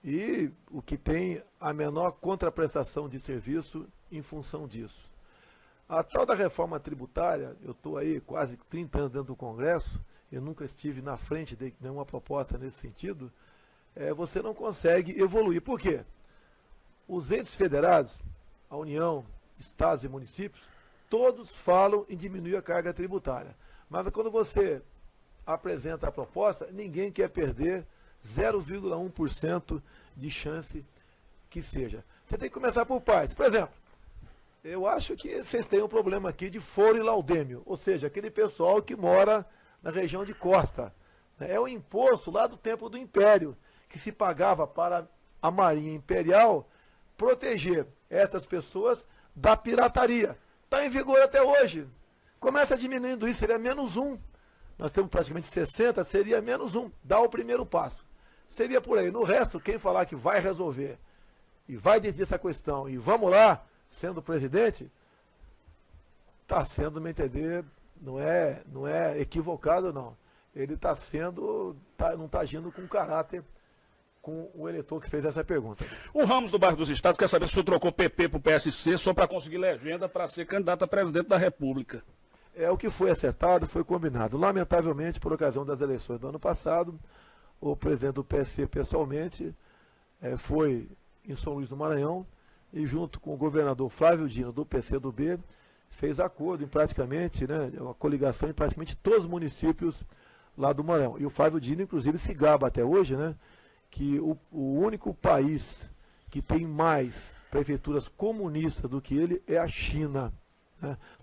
E o que tem a menor contraprestação de serviço em função disso. A tal da reforma tributária, eu estou aí quase 30 anos dentro do Congresso, eu nunca estive na frente de nenhuma proposta nesse sentido, você não consegue evoluir. Por quê? Os entes federados, a União, Estados e municípios, todos falam em diminuir a carga tributária. Mas quando você apresenta a proposta, ninguém quer perder 0,1% de chance que seja. Você tem que começar por partes. Por exemplo, eu acho que vocês têm um problema aqui de foro e laudêmio, ou seja, aquele pessoal que mora na região de costa. É o imposto lá do tempo do Império, que se pagava para a Marinha Imperial proteger essas pessoas da pirataria. Está em vigor até hoje. Começa diminuindo isso, seria -1. Nós temos praticamente 60, seria -1. Dá o primeiro passo. Seria por aí. No resto, quem falar que vai resolver e vai decidir essa questão e vamos lá, sendo presidente, está sendo, me entender, não é equivocado, não. Ele está sendo, não está agindo com caráter com o eleitor que fez essa pergunta. O Ramos do Bairro dos Estados quer saber se o senhor trocou PP para o PSC só para conseguir legenda para ser candidato a presidente da República. O que foi acertado, foi combinado. Lamentavelmente, por ocasião das eleições do ano passado, o presidente do PSC pessoalmente foi em São Luís do Maranhão e junto com o governador Flávio Dino do PCdoB fez acordo em praticamente, a coligação em praticamente todos os municípios lá do Maranhão. E o Flávio Dino, inclusive, se gaba até hoje, que o único país que tem mais prefeituras comunistas do que ele é a China.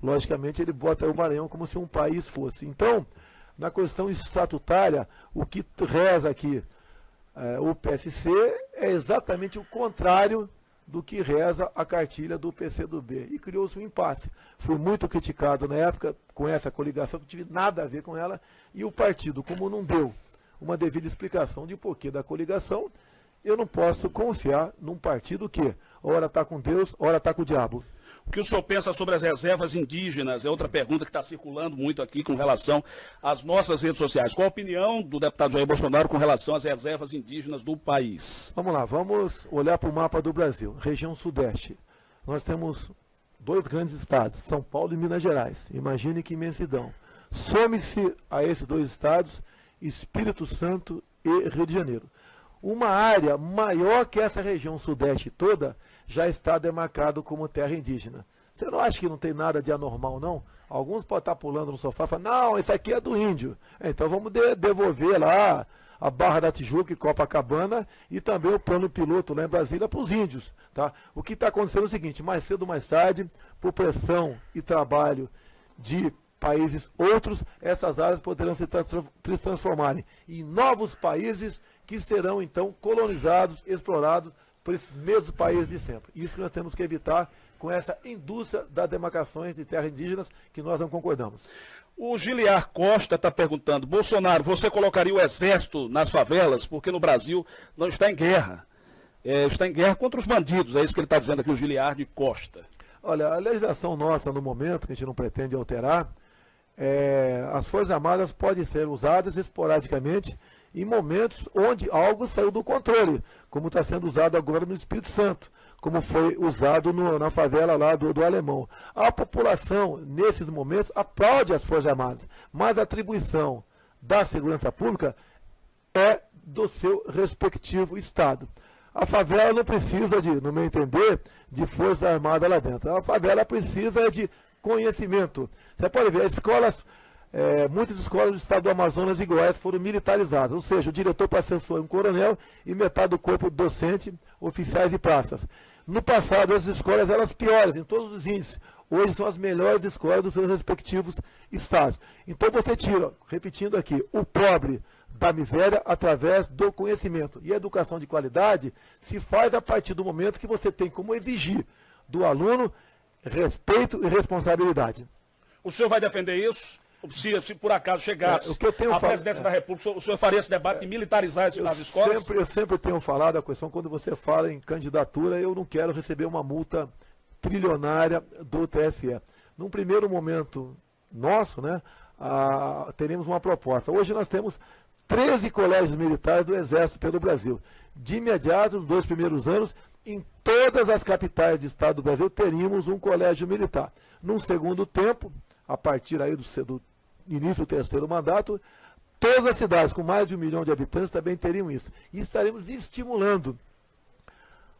Logicamente, ele bota o Maranhão como se um país fosse. Então, na questão estatutária, o que reza aqui o PSC é exatamente o contrário do que reza a cartilha do PCdoB. E criou-se um impasse. Fui muito criticado na época com essa coligação, não tive nada a ver com ela, e o partido, como não deu uma devida explicação de porquê da coligação, eu não posso confiar num partido que ora está com Deus, ora está com o diabo. O que o senhor pensa sobre as reservas indígenas? É outra pergunta que está circulando muito aqui com relação às nossas redes sociais. Qual a opinião do deputado Jair Bolsonaro com relação às reservas indígenas do país? Vamos lá, vamos olhar para o mapa do Brasil. Região Sudeste. Nós temos 2 grandes estados, São Paulo e Minas Gerais. Imagine que imensidão. Some-se a esses 2 estados Espírito Santo e Rio de Janeiro. Uma área maior que essa região Sudeste toda já está demarcado como terra indígena. Você não acha que não tem nada de anormal, não? Alguns podem estar pulando no sofá e falar, não, isso aqui é do índio. Então vamos devolver lá a Barra da Tijuca e Copacabana e também o plano piloto lá em Brasília para os índios. Tá? O que está acontecendo é o seguinte, mais cedo ou mais tarde, por pressão e trabalho de países outros, essas áreas poderão se transformarem em novos países que serão então colonizados, explorados por esses mesmos países de sempre. Isso que nós temos que evitar com essa indústria das demarcações de terras indígenas que nós não concordamos. O Giliar Costa está perguntando, Bolsonaro, você colocaria o exército nas favelas porque no Brasil não está em guerra? Está em guerra contra os bandidos, é isso que ele está dizendo aqui, o Giliar de Costa. Olha, a legislação nossa no momento, que a gente não pretende alterar, as Forças Armadas podem ser usadas esporadicamente em momentos onde algo saiu do controle, como está sendo usado agora no Espírito Santo, como foi usado na favela lá do Alemão. A população, nesses momentos, aplaude as Forças Armadas, mas a atribuição da segurança pública é do seu respectivo Estado. A favela não precisa, no meu entender, de força armada lá dentro. A favela precisa de conhecimento. Você pode ver, muitas escolas do estado do Amazonas e Goiás foram militarizadas, ou seja, o diretor passou a ser um coronel e metade do corpo docente, oficiais e praças. No passado, as escolas eram as piores em todos os índices. Hoje são as melhores escolas dos seus respectivos estados. Então você tira, repetindo aqui, o pobre da miséria através do conhecimento. E a educação de qualidade se faz a partir do momento que você tem como exigir do aluno respeito e responsabilidade. O senhor vai defender isso? Se por acaso chegasse à presidência da República, o senhor faria esse debate de militarizar as escolas? Eu sempre tenho falado a questão, quando você fala em candidatura, eu não quero receber uma multa trilionária do TSE. Num primeiro momento nosso, né, teremos uma proposta. Hoje nós temos 13 colégios militares do Exército pelo Brasil. De imediato, nos 2 primeiros anos, em todas as capitais de estado do Brasil, teríamos um colégio militar. Num segundo tempo, a partir aí do início do 3º mandato, todas as cidades com mais de 1 milhão de habitantes também teriam isso. E estaremos estimulando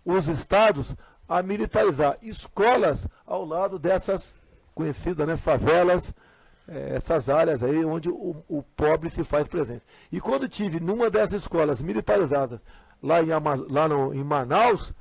os estados a militarizar escolas ao lado dessas conhecidas, né, favelas, essas áreas aí onde o pobre se faz presente. E quando tive numa dessas escolas militarizadas, lá em Manaus,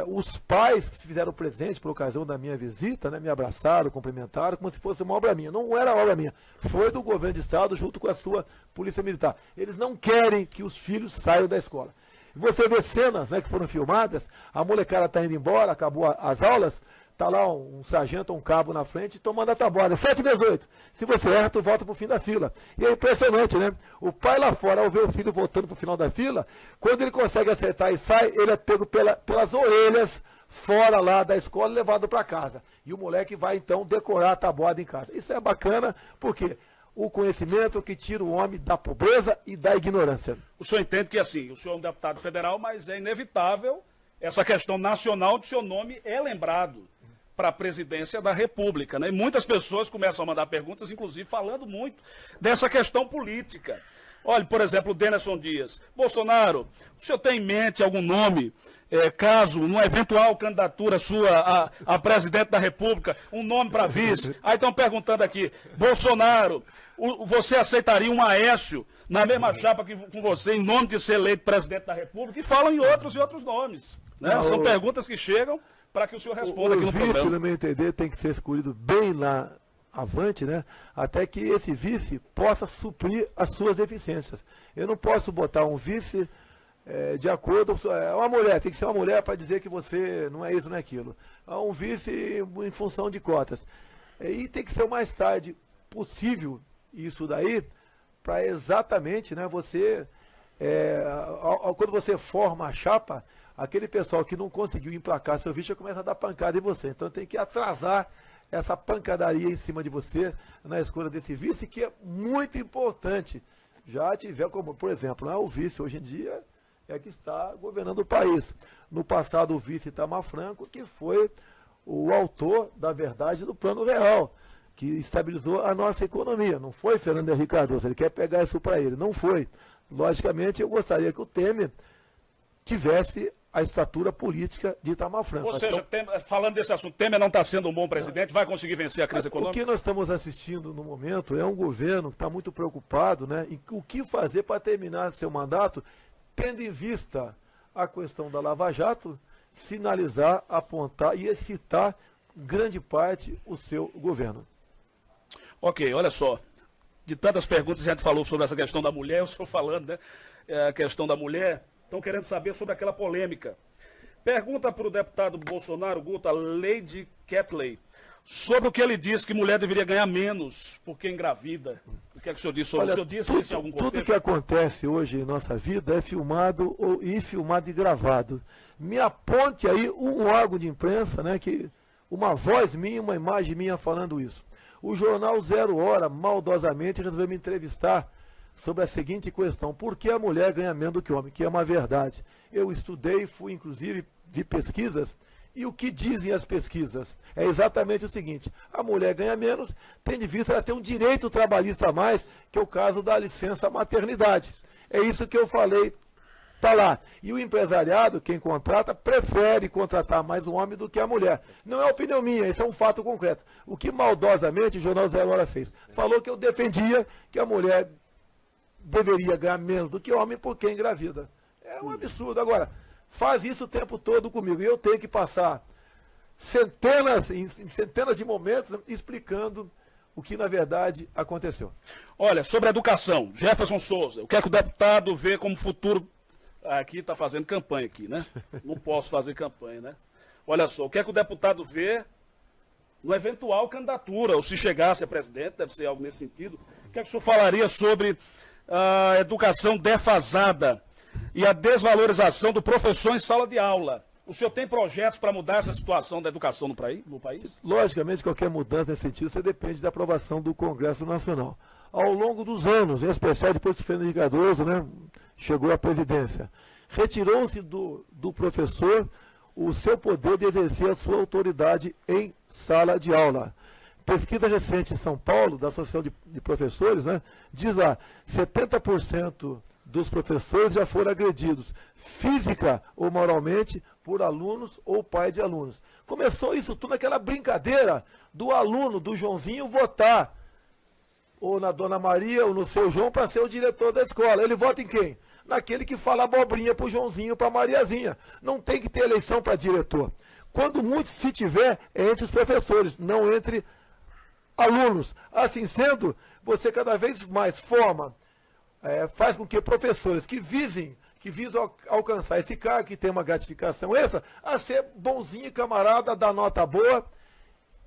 os pais que se fizeram presente por ocasião da minha visita, né, me abraçaram, cumprimentaram, como se fosse uma obra minha. Não era obra minha, foi do governo de estado junto com a sua polícia militar. Eles não querem que os filhos saiam da escola. Você vê cenas, né, que foram filmadas, a molecada está indo embora, acabou as aulas, está lá um sargento, um cabo na frente, tomando a tabuada, 7 vezes 8. Se você erra, tu volta para o fim da fila. E é impressionante, né? O pai lá fora, ao ver o filho voltando para o final da fila, quando ele consegue acertar e sai, ele é pego pelas orelhas fora lá da escola e levado para casa. E o moleque vai, então, decorar a tabuada em casa. Isso é bacana, porque o conhecimento que tira o homem da pobreza e da ignorância. O senhor entende que, assim, o senhor é um deputado federal, mas é inevitável essa questão nacional de seu nome é lembrado para a presidência da República, né? E muitas pessoas começam a mandar perguntas, inclusive falando muito dessa questão política. Olha, por exemplo, o Denison Dias. Bolsonaro, o senhor tem em mente algum nome, caso, numa eventual candidatura sua a presidente da República, um nome para vice? Aí estão perguntando aqui, Bolsonaro, você aceitaria um Aécio na mesma chapa que com você, em nome de ser eleito presidente da República? E falam em outros nomes, né? Não, são perguntas que chegam para que o senhor responda aqui no programa. O vice, no meu entender, tem que ser escolhido bem lá avante, né? Até que esse vice possa suprir as suas deficiências. Eu não posso botar um vice de acordo... uma mulher, tem que ser uma mulher para dizer que você não é isso, não é aquilo. Um vice em função de cotas. E tem que ser o mais tarde possível isso daí, para exatamente, né, você... quando você forma a chapa, aquele pessoal que não conseguiu emplacar seu vice já começa a dar pancada em você. Então tem que atrasar essa pancadaria em cima de você na escolha desse vice, que é muito importante. Já tiver como, por exemplo, o vice hoje em dia é que está governando o país. No passado, o vice Itamar Franco, que foi o autor da verdade do Plano Real, que estabilizou a nossa economia. Não foi Fernando Henrique Cardoso, ele quer pegar isso para ele. Não foi. Logicamente, eu gostaria que o Temer tivesse a estatura política de Itamar Franco. Ou seja, falando desse assunto, Temer não está sendo um bom presidente, vai conseguir vencer a crise econômica? O que nós estamos assistindo no momento é um governo que está muito preocupado, né, em o que fazer para terminar seu mandato, tendo em vista a questão da Lava Jato, sinalizar, apontar e excitar grande parte o seu governo. Ok, olha só. De tantas perguntas a gente falou sobre essa questão da mulher, eu estou falando, né? A questão da mulher. Estão querendo saber sobre aquela polêmica. Pergunta para o deputado Bolsonaro, Guto, a Lady Catley, sobre o que ele disse que mulher deveria ganhar menos porque engravida. O que é que o senhor disse sobre isso? O senhor disse isso em algum contexto? Tudo que acontece hoje em nossa vida é filmado e gravado. Me aponte aí um órgão de imprensa, né, que uma voz minha, uma imagem minha falando isso. O jornal 0 Hora, maldosamente, resolveu me entrevistar sobre a seguinte questão: por que a mulher ganha menos do que o homem? Que é uma verdade. Eu estudei, fui inclusive, vi pesquisas, e o que dizem as pesquisas? É exatamente o seguinte: a mulher ganha menos, tendo em vista ela ter um direito trabalhista a mais, que é o caso da licença maternidade. É isso que eu falei está lá. E o empresariado, quem contrata, prefere contratar mais um homem do que a mulher. Não é opinião minha, isso é um fato concreto. O que maldosamente o Jornal Zero Hora fez? Falou que eu defendia que a mulher deveria ganhar menos do que o homem porque é engravida. É um absurdo. Agora, faz isso o tempo todo comigo. E eu tenho que passar centenas de momentos explicando o que, na verdade, aconteceu. Olha, sobre a educação, Jefferson Souza, o que é que o deputado vê como futuro... Aqui está fazendo campanha aqui, né? Não posso fazer campanha, né? Olha só, o que é que o deputado vê no eventual candidatura, ou se chegasse a presidente, deve ser algo nesse sentido. O que é que o senhor falaria sobre a educação defasada e a desvalorização do professor em sala de aula? O senhor tem projetos para mudar essa situação da educação no país? Logicamente, qualquer mudança nesse sentido, você depende da aprovação do Congresso Nacional. Ao longo dos anos, em especial depois que o Fernando Henrique Cardoso, né, chegou à presidência, retirou-se do professor o seu poder de exercer a sua autoridade em sala de aula. Pesquisa recente em São Paulo, da Associação de Professores, né, diz lá, 70% dos professores já foram agredidos, física ou moralmente, por alunos ou pai de alunos. Começou isso tudo naquela brincadeira do aluno, do Joãozinho, votar, ou na Dona Maria, ou no seu João, para ser o diretor da escola. Ele vota em quem? Naquele que fala abobrinha para o Joãozinho, para a Mariazinha. Não tem que ter eleição para diretor. Quando muito se tiver, é entre os professores, não entre alunos. Assim sendo, você cada vez mais forma, faz com que professores que visam alcançar esse cargo, que tem uma gratificação extra, a ser bonzinho e camarada, dar nota boa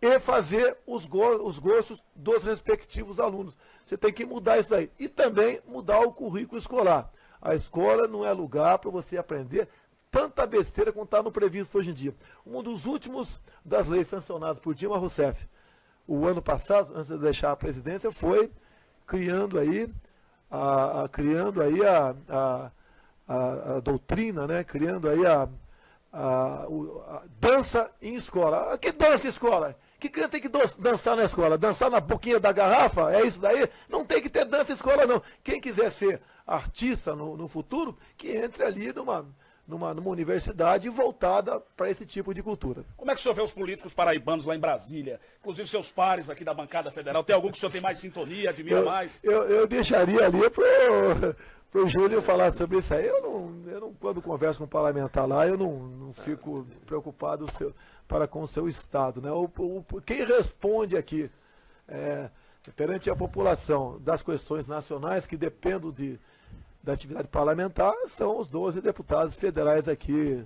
e fazer os gostos dos respectivos alunos. Você tem que mudar isso aí. E também mudar o currículo escolar. A escola não é lugar para você aprender tanta besteira como está no previsto hoje em dia. Um dos últimos das leis sancionadas por Dilma Rousseff, o ano passado, antes de deixar a presidência, foi criando aí a doutrina, né? Criando aí a dança em escola. Que dança em escola? Que criança tem que dançar na escola? Dançar na boquinha da garrafa? É isso daí? Não tem que ter dança em escola, não. Quem quiser ser artista no futuro, que entre ali numa universidade voltada para esse tipo de cultura. Como é que o senhor vê os políticos paraibanos lá em Brasília? Inclusive seus pares aqui da bancada federal. Tem algum que o senhor tem mais sintonia, admira mais? Eu deixaria ali pro Júlio falar sobre isso aí. Eu não, quando converso com um parlamentar lá, eu não fico preocupado para com o seu estado, né? Quem responde aqui perante a população das questões nacionais que dependem da atividade parlamentar são os 12 deputados federais aqui.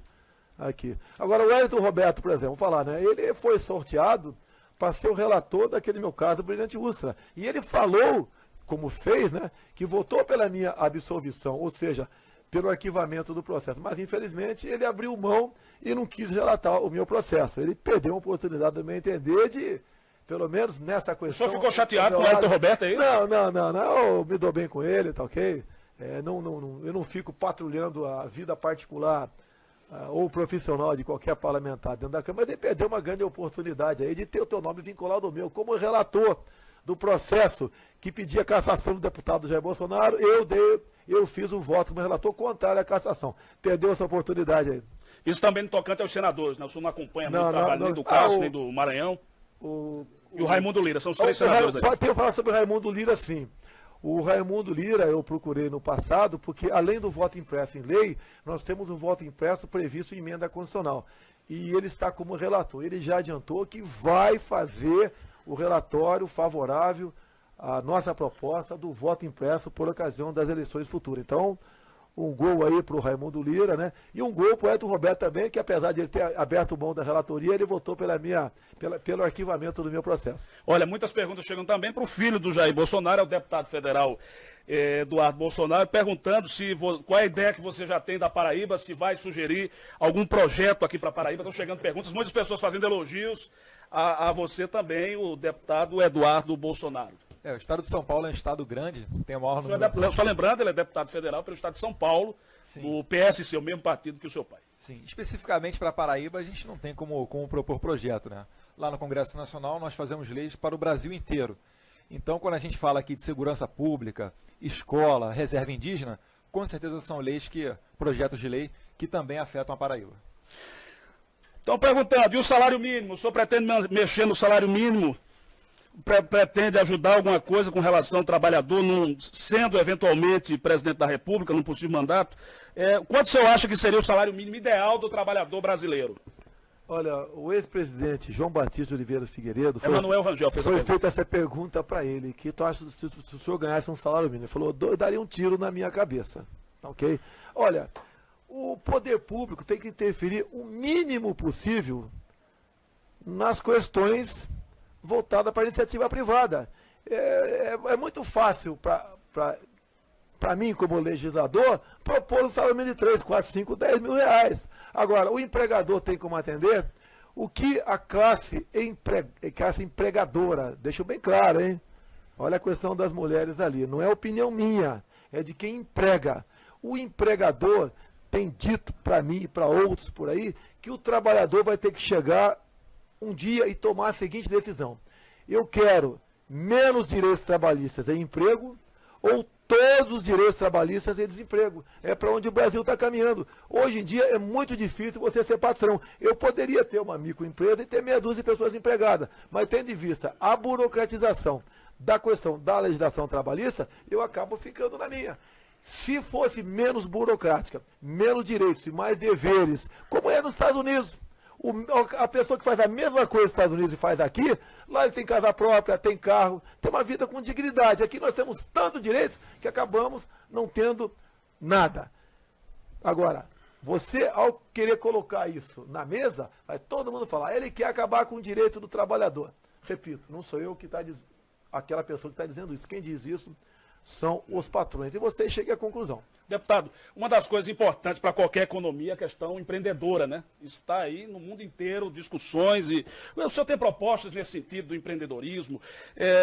Agora, o Wellington Roberto, por exemplo, vou falar, né? Ele foi sorteado para ser o relator daquele meu caso, Brilhante Ustra. E ele falou, como fez, né, que votou pela minha absolvição, ou seja, pelo arquivamento do processo. Mas, infelizmente, ele abriu mão e não quis relatar o meu processo. Ele perdeu a oportunidade, do meu entender, de, pelo menos nessa questão... O senhor ficou chateado com o Wellington Roberto, é isso? Não, eu me dou bem com ele, tá ok? Eu não fico patrulhando a vida particular ou profissional de qualquer parlamentar dentro da Câmara, mas ele perdeu uma grande oportunidade aí de ter o teu nome vinculado ao meu. Como relator do processo que pedia a cassação do deputado Jair Bolsonaro, eu fiz um voto como relator contrário à cassação. Perdeu essa oportunidade aí. Isso também no tocante aos senadores, né? O senhor não acompanha muito o trabalho nem do Cássio, nem do Maranhão. E o Raimundo Lira, são os três senadores aí. Tenho que falar sobre o Raimundo Lira, sim. O Raimundo Lira eu procurei no passado, porque além do voto impresso em lei, nós temos um voto impresso previsto em emenda constitucional. E ele está como relator. Ele já adiantou que vai fazer o relatório favorável à nossa proposta do voto impresso por ocasião das eleições futuras. Então, um gol aí para o Raimundo Lira, né? E um gol para o Wellington Roberto também, que apesar de ele ter aberto mão da relatoria, ele votou pelo arquivamento do meu processo. Olha, muitas perguntas chegam também para o filho do Jair Bolsonaro, é o deputado federal Eduardo Bolsonaro, perguntando qual é a ideia que você já tem da Paraíba, se vai sugerir algum projeto aqui para a Paraíba. Estão chegando perguntas, muitas pessoas fazendo elogios a você também, o deputado Eduardo Bolsonaro. O estado de São Paulo é um estado grande, tem o maior número... Só lembrando, ele é deputado federal pelo estado de São Paulo, do PSC, o mesmo partido que o seu pai. Sim, especificamente para a Paraíba a gente não tem como propor projeto, né? Lá no Congresso Nacional nós fazemos leis para o Brasil inteiro. Então, quando a gente fala aqui de segurança pública, escola, reserva indígena, com certeza são projetos de lei que também afetam a Paraíba. Estão perguntando, e o salário mínimo? O senhor pretende mexer no salário mínimo? Pretende ajudar alguma coisa com relação ao trabalhador, sendo eventualmente presidente da República, num possível mandato? Quanto o senhor acha que seria o salário mínimo ideal do trabalhador brasileiro? Olha, o ex-presidente João Batista de Oliveira Figueiredo Emanuel Rangel foi feita essa pergunta para ele, que tu acha se o senhor ganhasse um salário mínimo? Ele falou, eu daria um tiro na minha cabeça, ok? Olha, o poder público tem que interferir o mínimo possível nas questões voltadas para a iniciativa privada. É muito fácil para mim, como legislador, propor um salário mínimo de 3, 4, 5, 10 mil reais. Agora, o empregador tem como atender o que a classe empregadora, deixa bem claro, hein? Olha a questão das mulheres ali, não é opinião minha, é de quem emprega. O empregador tem dito para mim e para outros por aí que o trabalhador vai ter que chegar um dia e tomar a seguinte decisão: eu quero menos direitos trabalhistas em emprego ou todos os direitos trabalhistas em desemprego. É para onde o Brasil está caminhando. Hoje em dia é muito difícil você ser patrão. Eu poderia ter uma microempresa e ter meia dúzia de pessoas empregadas, mas tendo em vista a burocratização da questão da legislação trabalhista, eu acabo ficando na minha. Se fosse menos burocrática, menos direitos e mais deveres, como é nos Estados Unidos, a pessoa que faz a mesma coisa nos Estados Unidos e faz aqui, lá ele tem casa própria, tem carro, tem uma vida com dignidade. Aqui nós temos tanto direito que acabamos não tendo nada. Agora, você, ao querer colocar isso na mesa, vai todo mundo falar, ele quer acabar com o direito do trabalhador. Repito, não sou eu que está dizendo, aquela pessoa que está dizendo isso. Quem diz isso são os patrões. E você chega à conclusão. Deputado, uma das coisas importantes para qualquer economia é a questão empreendedora, né? Está aí no mundo inteiro, discussões, e o senhor tem propostas nesse sentido do empreendedorismo,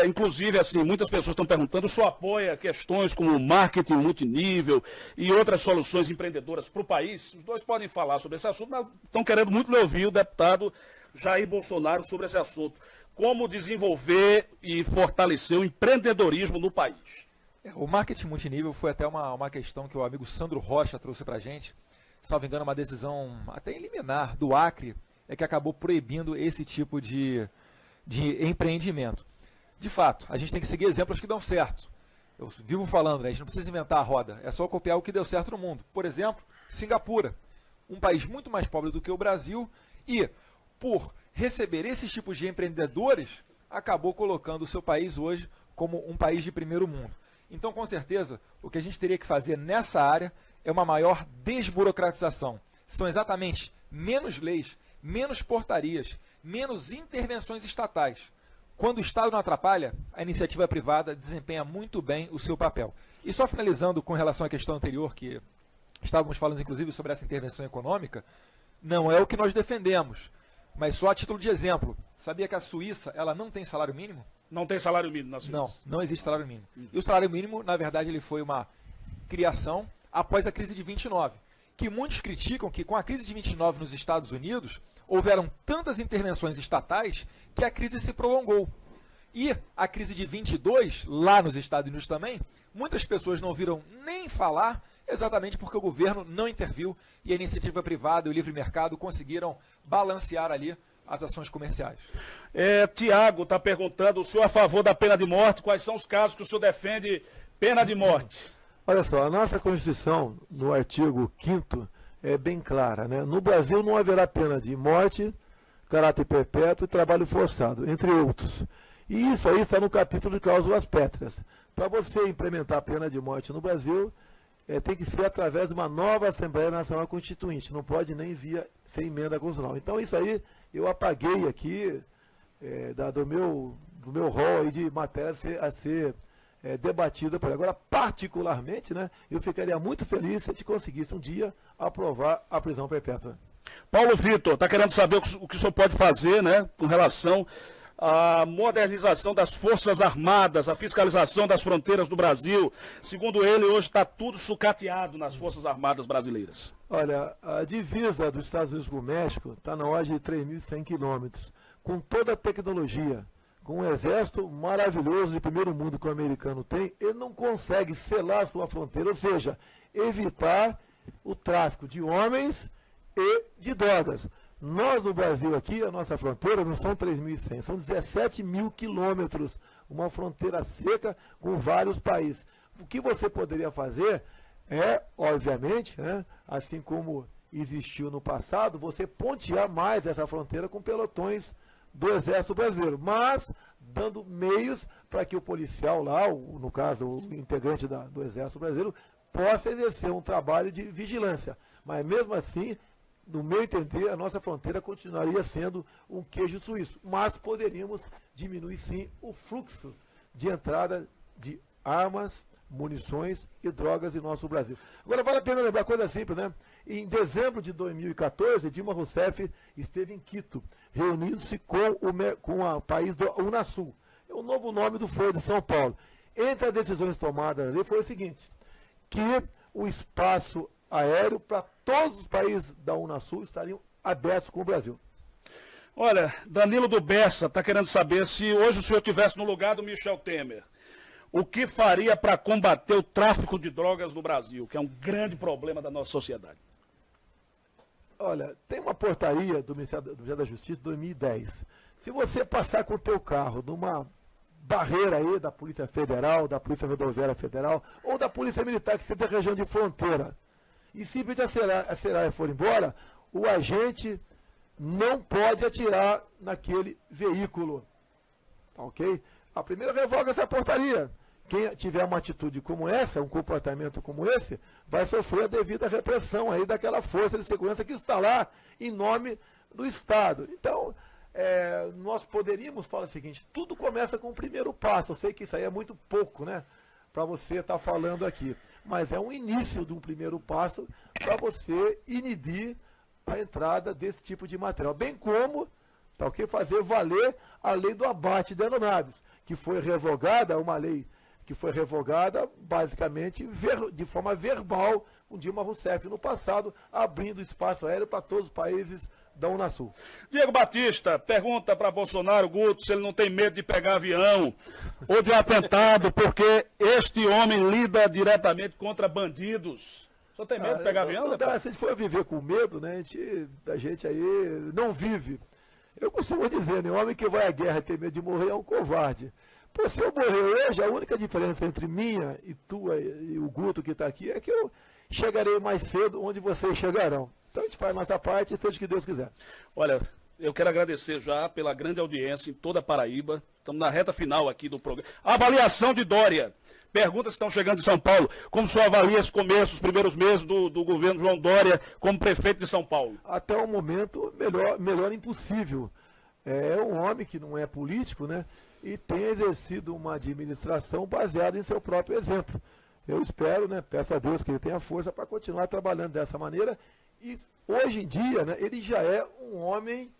inclusive, assim, muitas pessoas estão perguntando, o senhor apoia questões como marketing multinível e outras soluções empreendedoras para o país? Os dois podem falar sobre esse assunto, mas estão querendo muito lhe ouvir o deputado Jair Bolsonaro sobre esse assunto. Como desenvolver e fortalecer o empreendedorismo no país? O marketing multinível foi até uma questão que o amigo Sandro Rocha trouxe para a gente. Salvo engano, uma decisão até liminar do Acre, que acabou proibindo esse tipo de empreendimento. De fato, a gente tem que seguir exemplos que dão certo. Eu vivo falando, né? A gente não precisa inventar a roda, é só copiar o que deu certo no mundo. Por exemplo, Singapura, um país muito mais pobre do que o Brasil e, por receber esses tipos de empreendedores, acabou colocando o seu país hoje como um país de primeiro mundo. Então, com certeza, o que a gente teria que fazer nessa área é uma maior desburocratização. São exatamente menos leis, menos portarias, menos intervenções estatais. Quando o Estado não atrapalha, a iniciativa privada desempenha muito bem o seu papel. E só finalizando com relação à questão anterior, que estávamos falando inclusive sobre essa intervenção econômica, não é o que nós defendemos. Mas só a título de exemplo, sabia que a Suíça ela não tem salário mínimo? Não tem salário mínimo na Suíça? Não existe salário mínimo. E o salário mínimo, na verdade, ele foi uma criação após a crise de 29, que muitos criticam que com a crise de 29 nos Estados Unidos, houveram tantas intervenções estatais que a crise se prolongou. E a crise de 22, lá nos Estados Unidos também, muitas pessoas não ouviram nem falar, exatamente porque o governo não interviu e a iniciativa privada e o livre mercado conseguiram balancear ali as ações comerciais. Tiago está perguntando, o senhor é a favor da pena de morte? Quais são os casos que o senhor defende pena de morte? Olha só, a nossa Constituição, no artigo 5º, é bem clara, né? No Brasil não haverá pena de morte, caráter perpétuo e trabalho forçado, entre outros. E isso aí está no capítulo de cláusulas pétreas. Para você implementar a pena de morte no Brasil, tem que ser através de uma nova Assembleia Nacional Constituinte, não pode nem via sem emenda constitucional. Então isso aí eu apaguei aqui do meu rol aí de matéria a ser debatida por agora. Particularmente, né, eu ficaria muito feliz se a gente conseguisse um dia aprovar a prisão perpétua. Paulo Vitor, está querendo saber o que o senhor pode fazer, né, com relação à modernização das Forças Armadas, a fiscalização das fronteiras do Brasil. Segundo ele, hoje está tudo sucateado nas Forças Armadas brasileiras. Olha, a divisa dos Estados Unidos com o México está na ordem de 3.100 quilômetros, com toda a tecnologia, com um exército maravilhoso de primeiro mundo que o americano tem, ele não consegue selar a sua fronteira, ou seja, evitar o tráfico de homens e de drogas. Nós no Brasil aqui, a nossa fronteira não são 3.100, são 17 mil quilômetros, uma fronteira seca com vários países. O que você poderia fazer é, obviamente, né, assim como existiu no passado, você pontear mais essa fronteira com pelotões do Exército Brasileiro, mas dando meios para que o policial lá, no caso o integrante do Exército Brasileiro, possa exercer um trabalho de vigilância. Mas mesmo assim, no meu entender, a nossa fronteira continuaria sendo um queijo suíço, mas poderíamos diminuir sim o fluxo de entrada de armas, munições e drogas em nosso Brasil. Agora vale a pena lembrar coisa simples, né? Em dezembro de 2014, Dilma Rousseff esteve em Quito, reunindo-se com o país do Unasul, é o novo nome do Foro de São Paulo. Entre as decisões tomadas ali foi o seguinte, que o espaço aéreo para todos os países da Unasul estariam abertos com o Brasil. Olha, Danilo do Bessa está querendo saber se hoje o senhor estivesse no lugar do Michel Temer, o que faria para combater o tráfico de drogas no Brasil, que é um grande problema da nossa sociedade? Olha, tem uma portaria do Ministério da Justiça de 2010. Se você passar com o teu carro numa barreira aí da Polícia Federal, da Polícia Rodoviária Federal ou da Polícia Militar, que você tem região de fronteira, e simplesmente acelerar e for embora, o agente não pode atirar naquele veículo. Tá ok? A primeira revoga essa portaria. Quem tiver uma atitude como essa, um comportamento como esse, vai sofrer a devida repressão aí daquela força de segurança que está lá em nome do Estado. Então, nós poderíamos falar o seguinte, tudo começa com o primeiro passo. Eu sei que isso aí é muito pouco, né, para você estar falando aqui, mas é um início de um primeiro passo para você inibir a entrada desse tipo de material, bem como, tá ok, fazer valer a lei do abate de aeronaves, que foi revogada, uma lei que foi revogada basicamente de forma verbal com Dilma Rousseff no passado, abrindo espaço aéreo para todos os países da Unasul. Diego Batista pergunta para Bolsonaro, Guto, se ele não tem medo de pegar avião ou de um atentado, porque este homem lida diretamente contra bandidos. O senhor tem medo de pegar avião? Se a gente for viver com medo, né, a gente aí não vive. Eu costumo dizer, né, o homem que vai à guerra e tem medo de morrer é um covarde. Pô, se eu morrer hoje, a única diferença entre minha e tua e o Guto que está aqui é que eu chegarei mais cedo onde vocês chegarão. Então a gente faz a nossa parte e seja o que Deus quiser. Olha, eu quero agradecer já pela grande audiência em toda a Paraíba. Estamos na reta final aqui do programa. Avaliação de Dória. Perguntas estão chegando de São Paulo. Como o senhor avalia esse começo, os primeiros meses do governo João Dória como prefeito de São Paulo? Até o momento, melhor impossível. É um homem que não é político, né? E tem exercido uma administração baseada em seu próprio exemplo. Eu espero, né, peço a Deus que ele tenha força para continuar trabalhando dessa maneira. E hoje em dia, né, ele já é um homem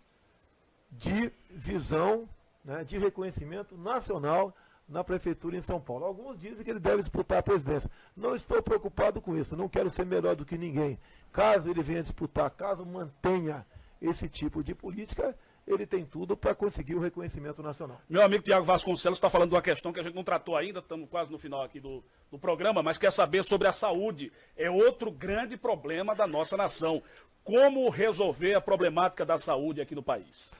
de visão, né, de reconhecimento nacional na prefeitura em São Paulo. Alguns dizem que ele deve disputar a presidência. Não estou preocupado com isso, não quero ser melhor do que ninguém. Caso ele venha disputar, caso mantenha esse tipo de política, ele tem tudo para conseguir o reconhecimento nacional. Meu amigo Tiago Vasconcelos está falando de uma questão que a gente não tratou ainda, estamos quase no final aqui do programa, mas quer saber sobre a saúde. É outro grande problema da nossa nação. Como resolver a problemática da saúde aqui no país?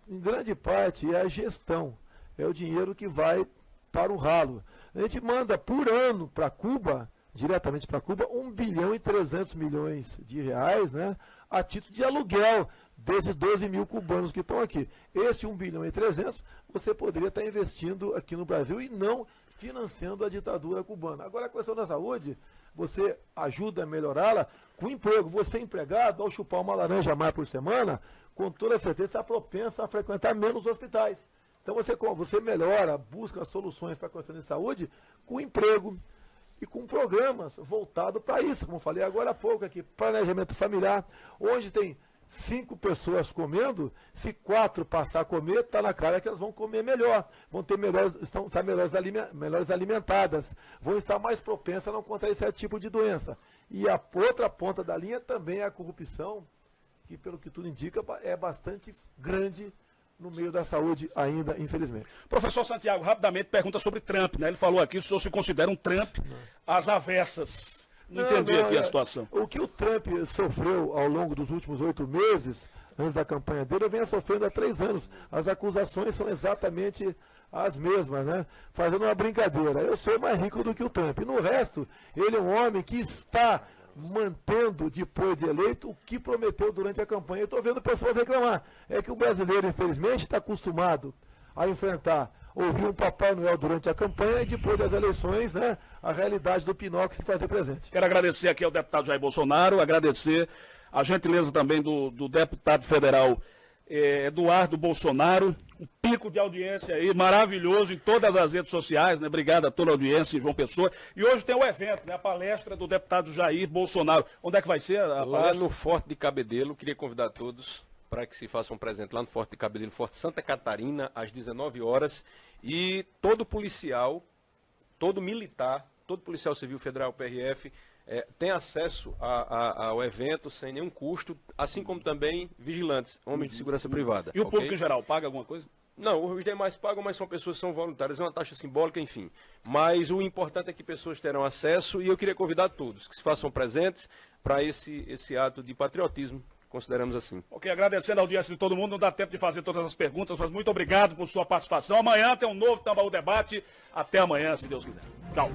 Em grande parte é a gestão, é o dinheiro que vai para o ralo. A gente manda por ano para Cuba, diretamente para Cuba, 1 bilhão e 300 milhões de reais, né, a título de aluguel desses 12 mil cubanos que estão aqui. Este 1 bilhão e 300, você poderia estar investindo aqui no Brasil e não financiando a ditadura cubana. Agora, a questão da saúde, você ajuda a melhorá-la com emprego. Você empregado, ao chupar uma laranja mais por semana, com toda certeza está propenso a frequentar menos hospitais. Então, você melhora, busca soluções para a questão de saúde com emprego e com programas voltados para isso, como falei agora há pouco aqui, planejamento familiar, onde tem 5 pessoas comendo, se 4 passar a comer, está na cara que elas vão comer melhor, vão ter melhores alimentadas, vão estar mais propensas a não contrair certo tipo de doença. E a outra ponta da linha também é a corrupção, que pelo que tudo indica é bastante grande no meio da saúde ainda, infelizmente. Professor Santiago, rapidamente pergunta sobre Trump, né? Ele falou aqui, o senhor se considera um Trump às avessas. Não entendi aqui a situação. O que o Trump sofreu ao longo dos últimos 8 meses, antes da campanha dele, eu venho sofrendo há 3 anos. As acusações são exatamente as mesmas, né? Fazendo uma brincadeira. Eu sou mais rico do que o Trump. E no resto, ele é um homem que está mantendo, depois de eleito, o que prometeu durante a campanha. Eu estou vendo pessoas reclamar. É que o brasileiro, infelizmente, está acostumado a enfrentar, ouvir um Papai Noel durante a campanha e depois das eleições, né, a realidade do Pinóquio se fazer presente. Quero agradecer aqui ao deputado Jair Bolsonaro, agradecer a gentileza também do deputado federal Eduardo Bolsonaro, um pico de audiência aí maravilhoso em todas as redes sociais, né? Obrigado a toda a audiência em João Pessoa. E hoje tem o evento, né? A palestra do deputado Jair Bolsonaro. Onde é que vai ser a palestra? Lá no Forte de Cabedelo, queria convidar todos para que se façam presente lá no Forte de Cabedelo, Forte Santa Catarina, às 19 horas. E todo policial, todo militar, todo policial civil federal, PRF, tem acesso ao evento sem nenhum custo, assim como também vigilantes, homens de segurança privada. E o público em geral, paga alguma coisa? Não, os demais pagam, mas são pessoas que são voluntárias, é uma taxa simbólica, enfim. Mas o importante é que pessoas terão acesso e eu queria convidar todos que se façam presentes para esse ato de patriotismo, consideramos assim. Ok, agradecendo a audiência de todo mundo, não dá tempo de fazer todas as perguntas, mas muito obrigado por sua participação. Amanhã tem um novo Tambaú Debate. Até amanhã, se Deus quiser. Tchau.